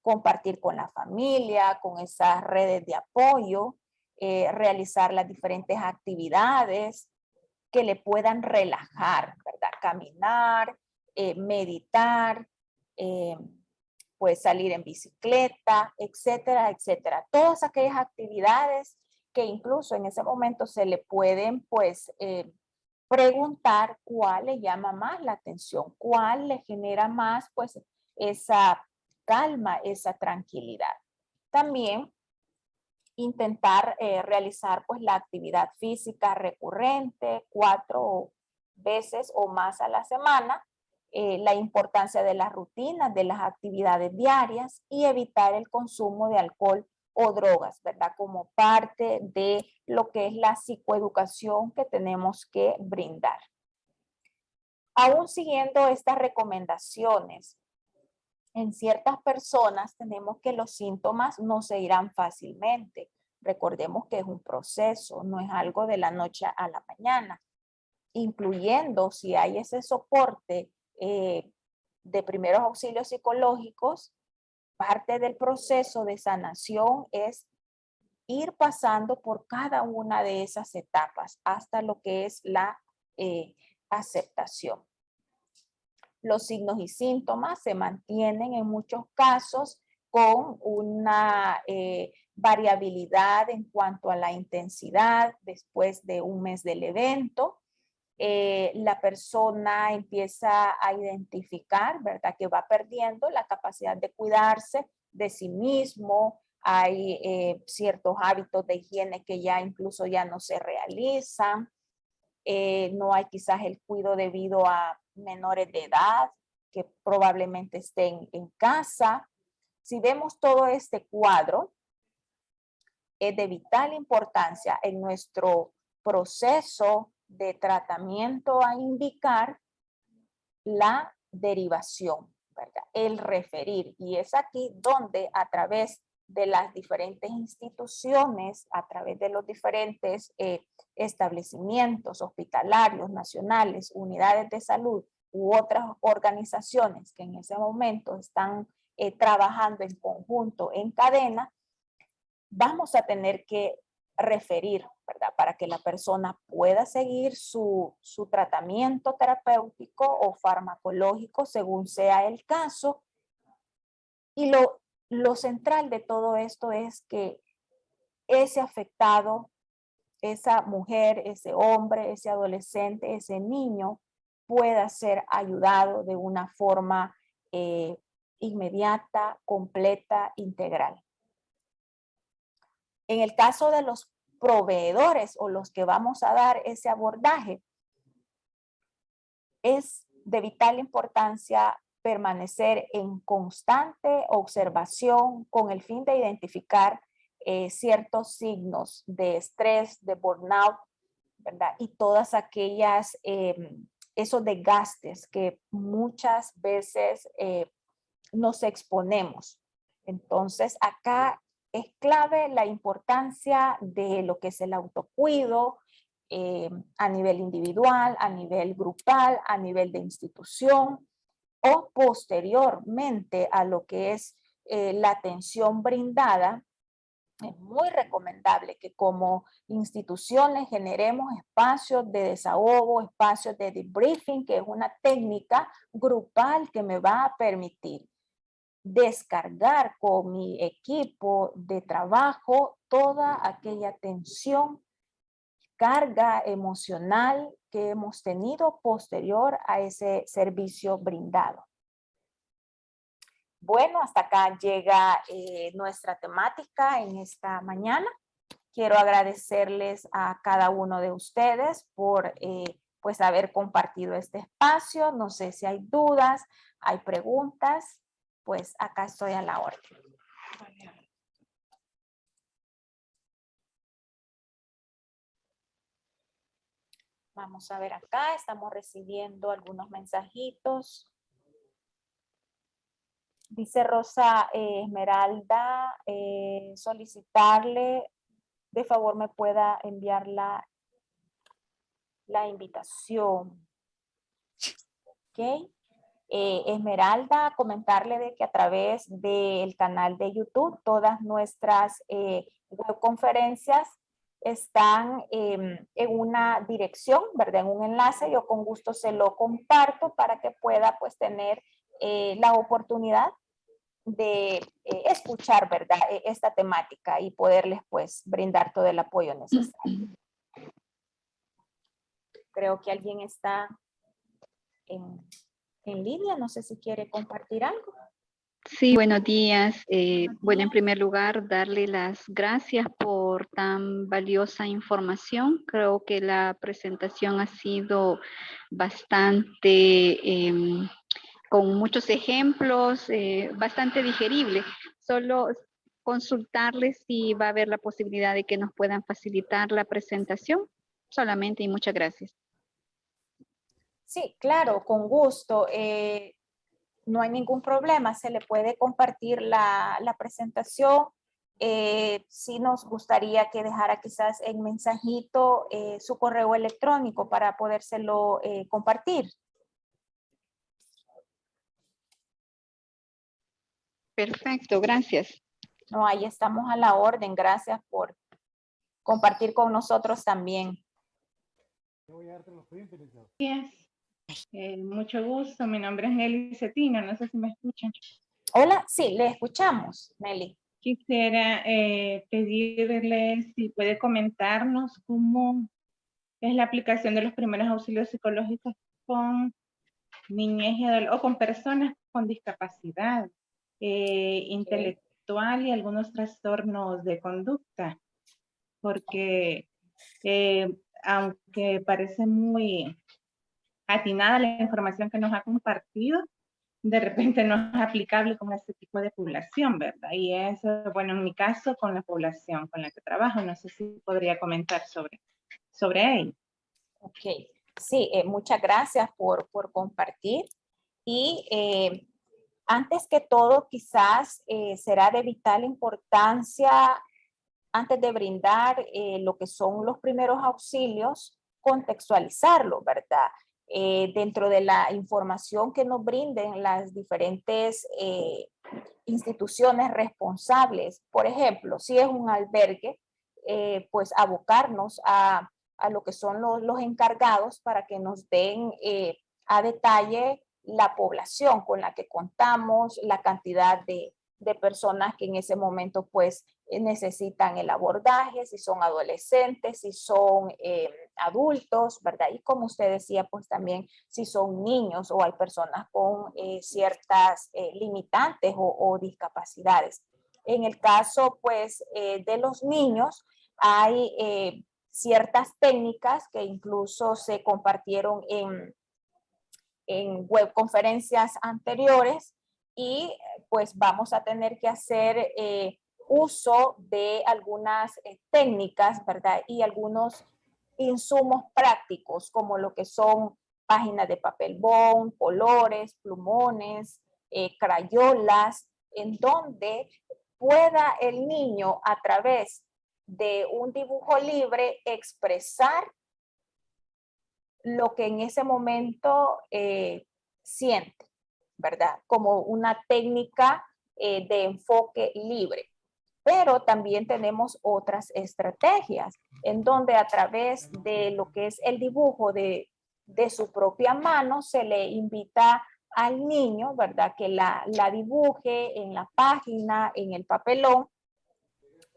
Compartir con la familia, con esas redes de apoyo, realizar las diferentes actividades que le puedan relajar, ¿verdad? Caminar, meditar, pues salir en bicicleta, etcétera, etcétera. Todas aquellas actividades que incluso en ese momento se le pueden pues preguntar cuál le llama más la atención, cuál le genera más pues esa calma, esa tranquilidad. También intentar realizar pues la actividad física recurrente 4 veces o más a la semana, la importancia de las rutinas, de las actividades diarias y evitar el consumo de alcohol o drogas, ¿verdad? Como parte de lo que es la psicoeducación que tenemos que brindar. Aún siguiendo estas recomendaciones, en ciertas personas tenemos que los síntomas no se irán fácilmente. Recordemos que es un proceso, no es algo de la noche a la mañana, incluyendo si hay ese soporte de primeros auxilios psicológicos. Parte del proceso de sanación es ir pasando por cada una de esas etapas hasta lo que es la aceptación. Los signos y síntomas se mantienen en muchos casos con una variabilidad en cuanto a la intensidad después de un mes del evento. La persona empieza a identificar, ¿verdad?, que va perdiendo la capacidad de cuidarse de sí mismo. Hay ciertos hábitos de higiene que ya incluso ya no se realizan. No hay quizás el cuidado debido a menores de edad que probablemente estén en casa. Si vemos todo este cuadro, es de vital importancia en nuestro proceso de tratamiento a indicar la derivación, ¿verdad? El referir. Y es aquí donde a través de las diferentes instituciones, a través de los diferentes establecimientos hospitalarios, nacionales, unidades de salud u otras organizaciones que en ese momento están trabajando en conjunto, en cadena, vamos a tener que referir, ¿verdad?, para que la persona pueda seguir su tratamiento terapéutico o farmacológico según sea el caso. Y lo central de todo esto es que ese afectado, esa mujer, ese hombre, ese adolescente, ese niño pueda ser ayudado de una forma inmediata, completa, integral. En el caso de los proveedores o los que vamos a dar ese abordaje, es de vital importancia permanecer en constante observación con el fin de identificar ciertos signos de estrés, de burnout, ¿verdad? Y todas aquellas, esos desgastes que muchas veces nos exponemos. Entonces, acá es clave la importancia de lo que es el autocuido a nivel individual, a nivel grupal, a nivel de institución o posteriormente a lo que es la atención brindada. Es muy recomendable que como instituciones generemos espacios de desahogo, espacios de debriefing, que es una técnica grupal que me va a permitir descargar con mi equipo de trabajo toda aquella tensión, carga emocional que hemos tenido posterior a ese servicio brindado. Bueno, hasta acá llega nuestra temática en esta mañana. Quiero agradecerles a cada uno de ustedes por pues haber compartido este espacio. No sé si hay dudas, hay preguntas, pues acá estoy a la orden. Vamos a ver acá, estamos recibiendo algunos mensajitos. Dice Rosa Esmeralda, solicitarle, de favor me pueda enviar la invitación. Ok. Esmeralda, comentarle de que a través del canal de YouTube, todas nuestras webconferencias están en una dirección, ¿verdad? En un enlace. Yo con gusto se lo comparto para que pueda pues tener la oportunidad de escuchar, ¿verdad? Esta temática y poderles pues brindar todo el apoyo necesario. Creo que alguien está en línea, no sé si quiere compartir algo. Sí, buenos días. Bueno, en primer lugar, darle las gracias por tan valiosa información. Creo que la presentación ha sido bastante, con muchos ejemplos, bastante digerible. Solo consultarles si va a haber la posibilidad de que nos puedan facilitar la presentación solamente, y muchas gracias. Sí, claro, con gusto. No hay ningún problema, se le puede compartir la presentación. Sí nos gustaría que dejara quizás en mensajito su correo electrónico para podérselo compartir. Perfecto, gracias. No, ahí estamos a la orden. Gracias por compartir con nosotros también. Mucho gusto, mi nombre es Nelly Cetina, no sé si me escuchan. Hola, sí, le escuchamos, Nelly. Quisiera pedirle si puede comentarnos cómo es la aplicación de los primeros auxilios psicológicos con niñez y o con personas con discapacidad intelectual y algunos trastornos de conducta, porque aunque parece muy atinada la información que nos ha compartido, de repente no es aplicable con este tipo de población, ¿verdad? Y eso, bueno, en mi caso, con la población con la que trabajo, no sé si podría comentar sobre ello. Ok, sí, muchas gracias por compartir. Y antes que todo, quizás será de vital importancia, antes de brindar lo que son los primeros auxilios, contextualizarlo, ¿verdad? Dentro de la información que nos brinden las diferentes instituciones responsables. Por ejemplo, si es un albergue, pues abocarnos a lo que son los encargados para que nos den a detalle la población con la que contamos, la cantidad de de personas que en ese momento pues necesitan el abordaje, si son adolescentes, si son adultos, ¿verdad? Y como usted decía, pues también si son niños o hay personas con ciertas limitantes o discapacidades. En el caso pues de los niños hay ciertas técnicas que incluso se compartieron en webconferencias anteriores y pues vamos a tener que hacer uso de algunas técnicas, ¿verdad? Y algunos insumos prácticos como lo que son páginas de papel bond, colores, plumones, crayolas, en donde pueda el niño a través de un dibujo libre expresar lo que en ese momento siente, ¿verdad? Como una técnica de enfoque libre. Pero también tenemos otras estrategias en donde a través de lo que es el dibujo de su propia mano se le invita al niño, ¿verdad? Que la dibuje en la página, en el papelón,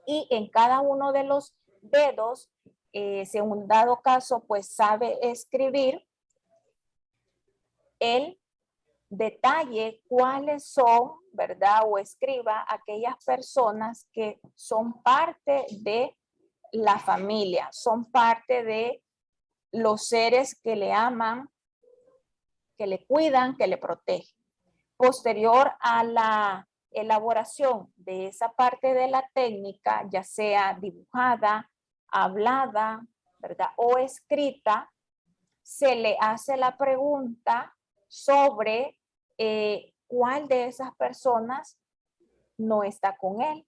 y en cada uno de los dedos, si en un dado caso pues sabe escribir, el detalle cuáles son, ¿verdad? O escriba aquellas personas que son parte de la familia, son parte de los seres que le aman, que le cuidan, que le protegen. Posterior a la elaboración de esa parte de la técnica, ya sea dibujada, hablada, ¿verdad? O escrita, se le hace la pregunta sobre cuál de esas personas no está con él,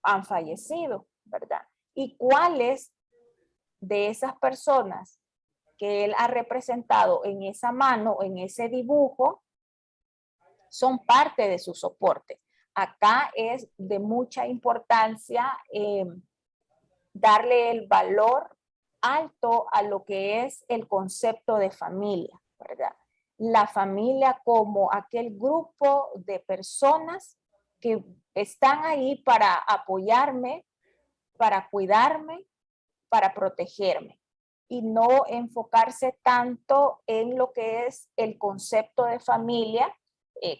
han fallecido, ¿verdad? Y cuáles de esas personas que él ha representado en esa mano, en ese dibujo, son parte de su soporte. Acá es de mucha importancia darle el valor alto a lo que es el concepto de familia, ¿verdad? La familia como aquel grupo de personas que están ahí para apoyarme, para cuidarme, para protegerme y no enfocarse tanto en lo que es el concepto de familia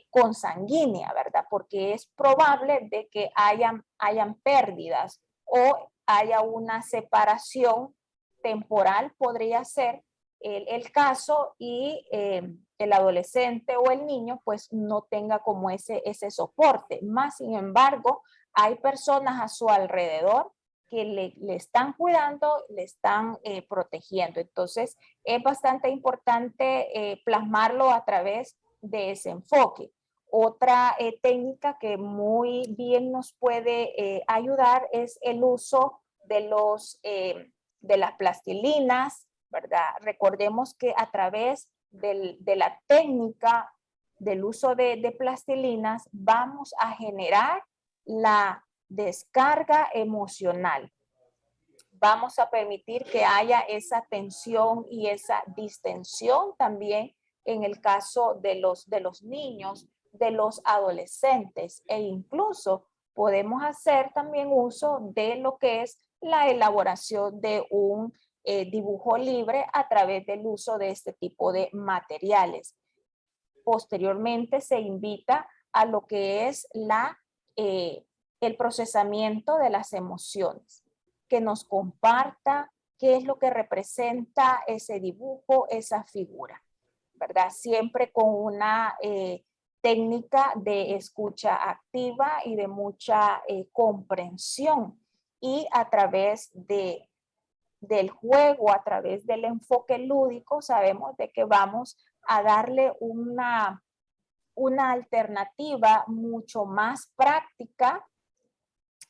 consanguínea, ¿verdad? Porque es probable de que hayan pérdidas o haya una separación temporal, podría ser el caso, y el adolescente o el niño pues no tenga como ese soporte. Más sin embargo, hay personas a su alrededor que le están cuidando, le están protegiendo. Entonces, es bastante importante plasmarlo a través de ese enfoque. Otra técnica que muy bien nos puede ayudar es el uso de las plastilinas, ¿verdad? Recordemos que a través de la técnica del uso de plastilinas vamos a generar la descarga emocional. Vamos a permitir que haya esa tensión y esa distensión también en el caso de los niños, de los adolescentes, e incluso podemos hacer también uso de lo que es la elaboración de un dibujo libre a través del uso de este tipo de materiales. Posteriormente se invita a lo que es el procesamiento de las emociones, que nos comparta qué es lo que representa ese dibujo, esa figura, ¿verdad? Siempre con una técnica de escucha activa y de mucha comprensión, y a través del juego, a través del enfoque lúdico, sabemos de que vamos a darle una alternativa mucho más práctica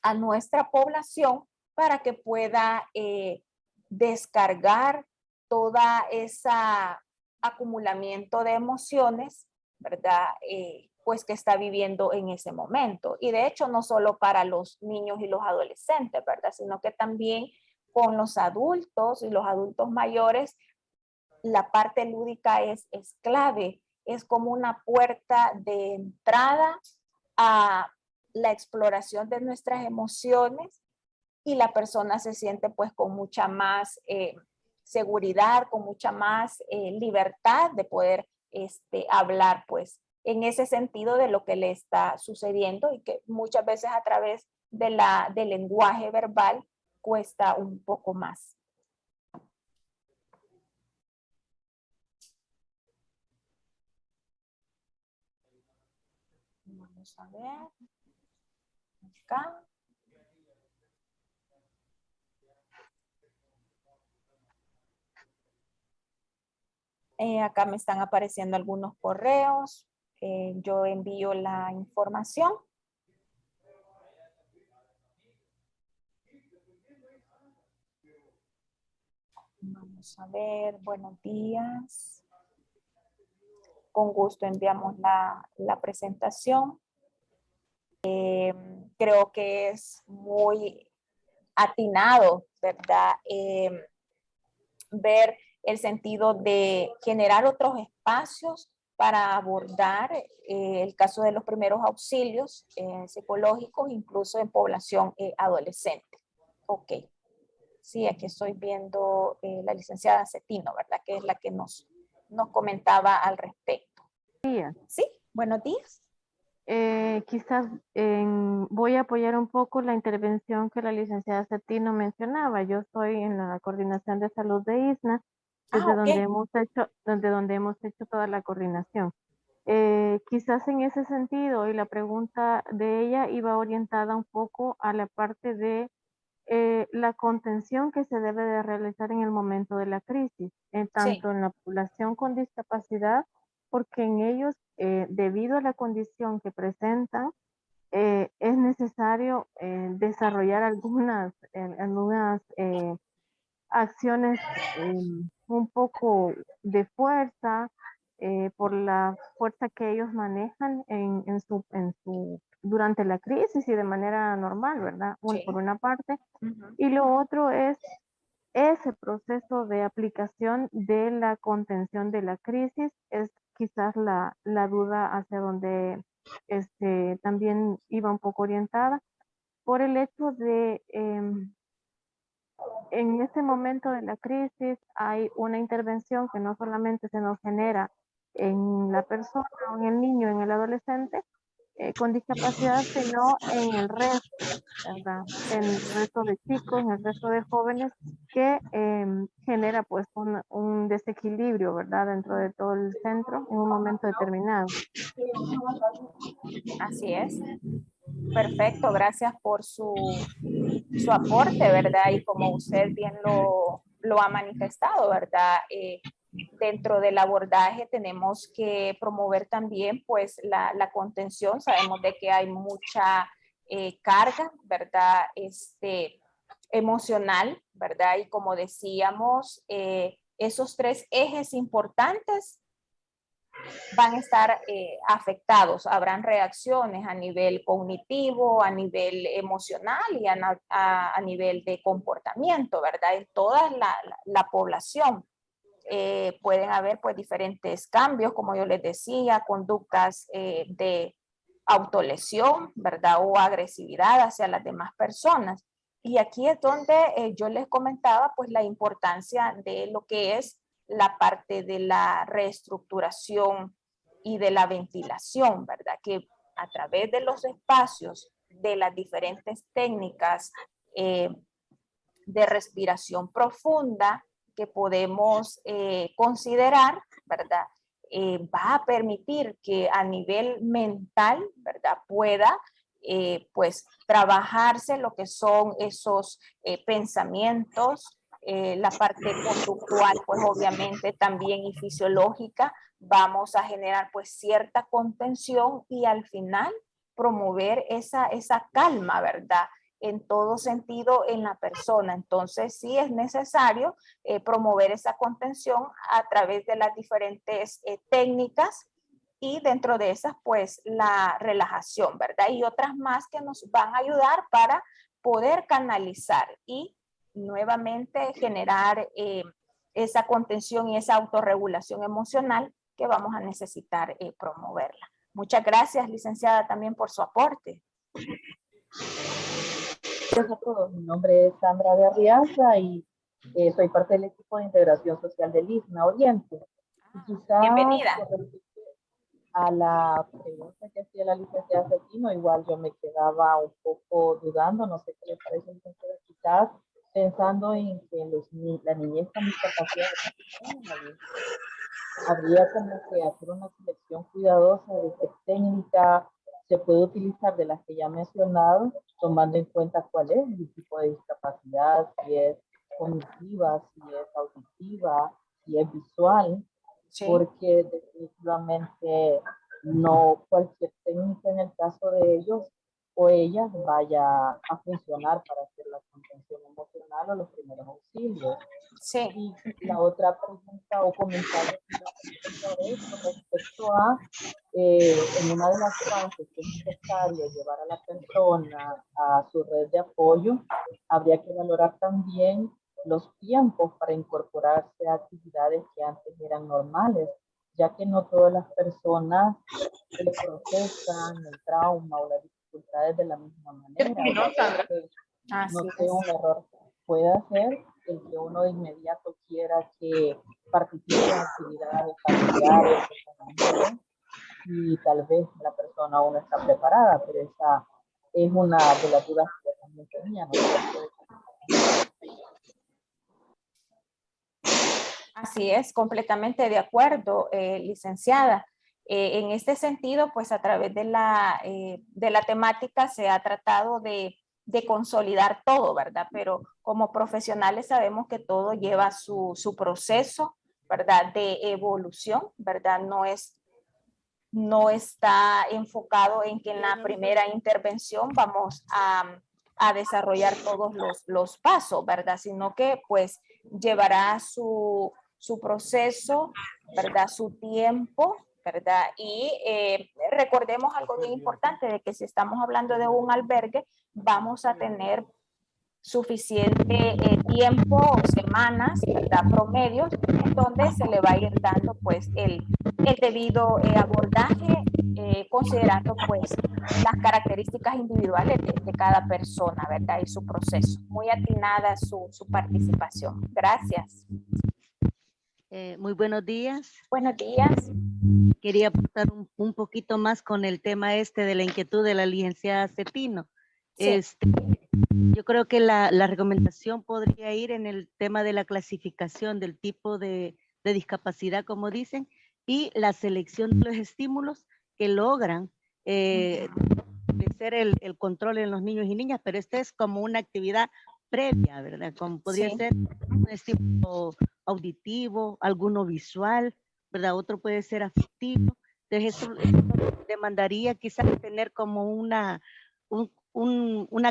a nuestra población para que pueda descargar toda esa acumulamiento de emociones, ¿verdad? Pues que está viviendo en ese momento. Y de hecho, no solo para los niños y los adolescentes, ¿verdad? Sino que también con los adultos y los adultos mayores, la parte lúdica es clave. Es como una puerta de entrada a la exploración de nuestras emociones y la persona se siente pues con mucha más seguridad, con mucha más libertad de poder hablar pues en ese sentido de lo que le está sucediendo y que muchas veces a través de del lenguaje verbal cuesta un poco más. Vamos a ver. Acá. Acá me están apareciendo algunos correos. Yo envío la información. Vamos a ver, buenos días. Con gusto enviamos la presentación. Creo que es muy atinado, ¿verdad? Ver el sentido de generar otros espacios para abordar el caso de los primeros auxilios psicológicos, incluso en población adolescente. Ok. Sí, aquí estoy viendo la licenciada Cetino, ¿verdad? Que es la que nos comentaba al respecto. Días. Sí, buenos días. Quizás voy a apoyar un poco la intervención que la licenciada Cetino mencionaba. Yo estoy en la coordinación de salud de ISNA, desde donde hemos hecho toda la coordinación. Quizás en ese sentido, y la pregunta de ella iba orientada un poco a la parte de la contención que se debe de realizar en el momento de la crisis, tanto en la población con discapacidad, porque en ellos, debido a la condición que presentan, es necesario desarrollar algunas acciones un poco de fuerza, por la fuerza que ellos manejan durante la crisis y de manera normal, ¿verdad? Por una parte. Y lo otro es ese proceso de aplicación de la contención de la crisis, es quizás la duda hacia donde también iba un poco orientada, por el hecho de en este momento de la crisis hay una intervención que no solamente se nos genera en la persona, o en el niño, en el adolescente con discapacidad, sino en el resto, ¿verdad? En el resto de chicos, en el resto de jóvenes, que genera pues un desequilibrio, ¿verdad? Dentro de todo el centro en un momento determinado. Así es. Perfecto, gracias por su aporte, ¿verdad? Y como usted bien lo ha manifestado, ¿verdad? Dentro del abordaje tenemos que promover también pues la contención. Sabemos de que hay mucha carga, ¿verdad? Emocional, ¿verdad? Y como decíamos, esos tres ejes importantes van a estar afectados. Habrán reacciones a nivel cognitivo, a nivel emocional y a nivel de comportamiento, ¿verdad? En toda la población. Pueden haber pues diferentes cambios, como yo les decía, conductas de autolesión, ¿verdad? O agresividad hacia las demás personas. Y aquí es donde yo les comentaba pues la importancia de lo que es la parte de la reestructuración y de la ventilación, ¿verdad? Que a través de los espacios, de las diferentes técnicas de respiración profunda que podemos considerar, ¿verdad? Va a permitir que a nivel mental, ¿verdad? Pueda pues trabajarse lo que son esos pensamientos, la parte conductual, pues obviamente también y fisiológica, vamos a generar pues cierta contención y al final promover esa calma, ¿verdad? En todo sentido en la persona. Entonces sí es necesario promover esa contención a través de las diferentes técnicas y dentro de esas pues la relajación, ¿verdad? Y otras más que nos van a ayudar para poder canalizar y nuevamente generar esa contención y esa autorregulación emocional que vamos a necesitar promoverla. Muchas gracias, licenciada, también por su aporte. Gracias a todos. Mi nombre es Sandra Berriaza y soy parte del equipo de integración social del ISNA Oriente. Y quizás, bienvenida. con respecto a la pregunta que hacía la licenciada Cetino, igual yo me quedaba un poco dudando, no sé qué le parece, licenciada, quizás pensando en que la niñez con discapacidad habría como que hacer una selección cuidadosa de qué técnica se puede utilizar de las que ya he mencionado, tomando en cuenta cuál es el tipo de discapacidad, si es cognitiva, si es auditiva, si es visual, Sí. porque definitivamente no cualquier técnica en el caso de ellos o ellas vaya a funcionar para hacer la contención emocional o los primeros auxilios. Sí. Y la otra pregunta o comentario que iba a hacer es con respecto a en una de las fases que es necesario llevar a la persona a su red de apoyo, habría que valorar también los tiempos para incorporarse a actividades que antes eran normales, ya que no todas las personas procesan el trauma o las dificultades de la misma manera. No sé, un error puede hacer el que uno de inmediato quiera que participe en actividades familiares y tal vez la persona aún no está preparada, pero esa es una de las dudas que también tenía, ¿no? Así es, completamente de acuerdo, licenciada. En este sentido, pues a través de la temática se ha tratado de consolidar todo, ¿verdad? Pero como profesionales sabemos que todo lleva su proceso, ¿verdad? De evolución, ¿verdad? No está enfocado en que en la primera intervención vamos a desarrollar todos los pasos, ¿verdad? Sino que pues llevará su proceso, ¿verdad? Su tiempo, ¿verdad? Y recordemos algo bien importante, de que si estamos hablando de un albergue, vamos a tener suficiente tiempo, semanas, ¿verdad? Promedios, en donde se le va a ir dando pues el debido abordaje, considerando pues las características individuales de cada persona, ¿verdad? Y su proceso. Muy atinada su participación. Gracias. Muy buenos días. Buenos días. Quería aportar un poquito más con el tema de la inquietud de la licenciada Cetino. Sí. Yo creo que la recomendación podría ir en el tema de la clasificación del tipo de discapacidad, como dicen, y la selección de los estímulos que logran ser el control en los niños y niñas, pero esta es como una actividad previa, ¿verdad? Como podría ser un estímulo auditivo, alguno visual, ¿verdad? Otro puede ser afectivo. Entonces eso demandaría quizás tener como una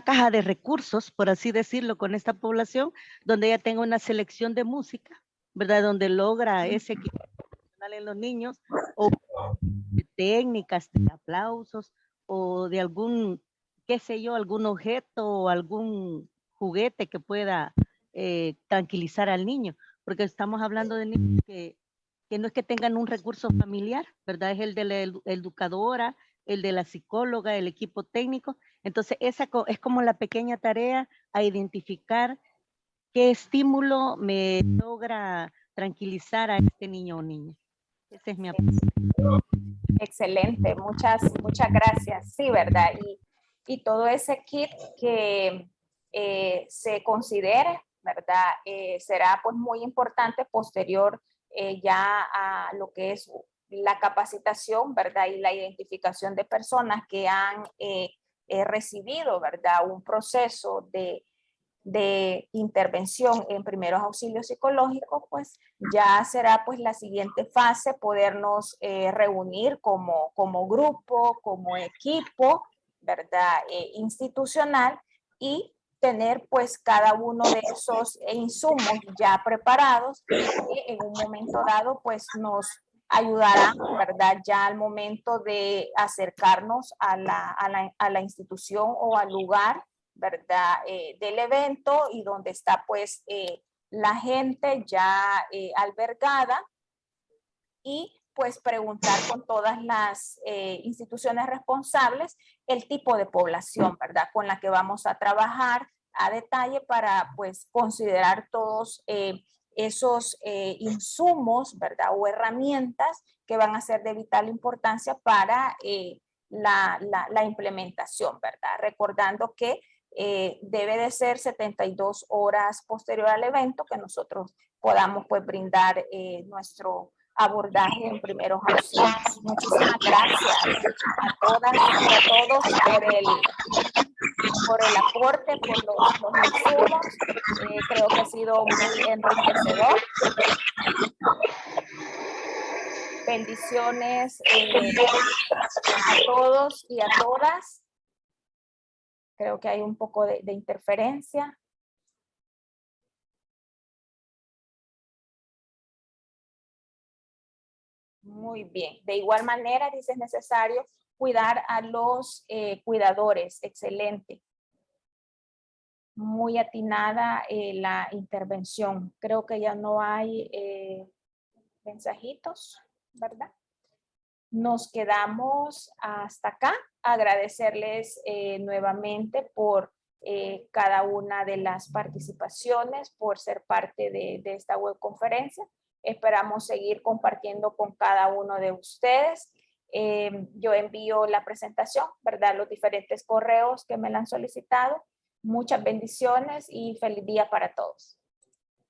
caja de recursos, por así decirlo, con esta población, donde ella tenga una selección de música, ¿verdad? Donde logra ese equilibrio en los niños, o de técnicas, de aplausos, o de algún, qué sé yo, algún objeto o algún juguete que pueda tranquilizar al niño, porque estamos hablando de niños que no es que tengan un recurso familiar, ¿verdad? Es el de la educadora, el de la psicóloga, el equipo técnico. Entonces, esa es como la pequeña tarea a identificar qué estímulo me logra tranquilizar a este niño o niña. Ese es mi aporte. Excelente, muchas gracias. Sí, ¿verdad? Y todo ese kit que se considere, ¿verdad? Será pues muy importante posterior ya a lo que es la capacitación, ¿verdad? Y la identificación de personas que han recibido, ¿verdad? Un proceso de intervención en primeros auxilios psicológicos, pues ya será pues la siguiente fase podernos reunir como grupo, como equipo, ¿verdad? Institucional, y tener pues cada uno de esos insumos ya preparados que en un momento dado pues nos ayudarán, ¿verdad? Ya al momento de acercarnos a la institución o al lugar, ¿verdad? Del evento, y donde está pues la gente ya albergada, y pues preguntar con todas las instituciones responsables el tipo de población, ¿verdad? Con la que vamos a trabajar a detalle para pues considerar todos esos insumos, ¿verdad? O herramientas que van a ser de vital importancia para la implementación, ¿verdad? Recordando que debe de ser 72 horas posterior al evento que nosotros podamos pues brindar nuestro abordaje en primeros auxilios. Muchísimas gracias a todas y a todos por el aporte, por los insumos. Creo que ha sido muy enriquecedor. Bendiciones a todos y a todas. Creo que hay un poco de interferencia. Muy bien. De igual manera, dice, es necesario cuidar a los cuidadores. Excelente. Muy atinada la intervención. Creo que ya no hay mensajitos, ¿verdad? Nos quedamos hasta acá. Agradecerles nuevamente por cada una de las participaciones, por ser parte de esta webconferencia. Esperamos seguir compartiendo con cada uno de ustedes. Yo envío la presentación, ¿verdad? Los diferentes correos que me la han solicitado. Muchas bendiciones y feliz día para todos.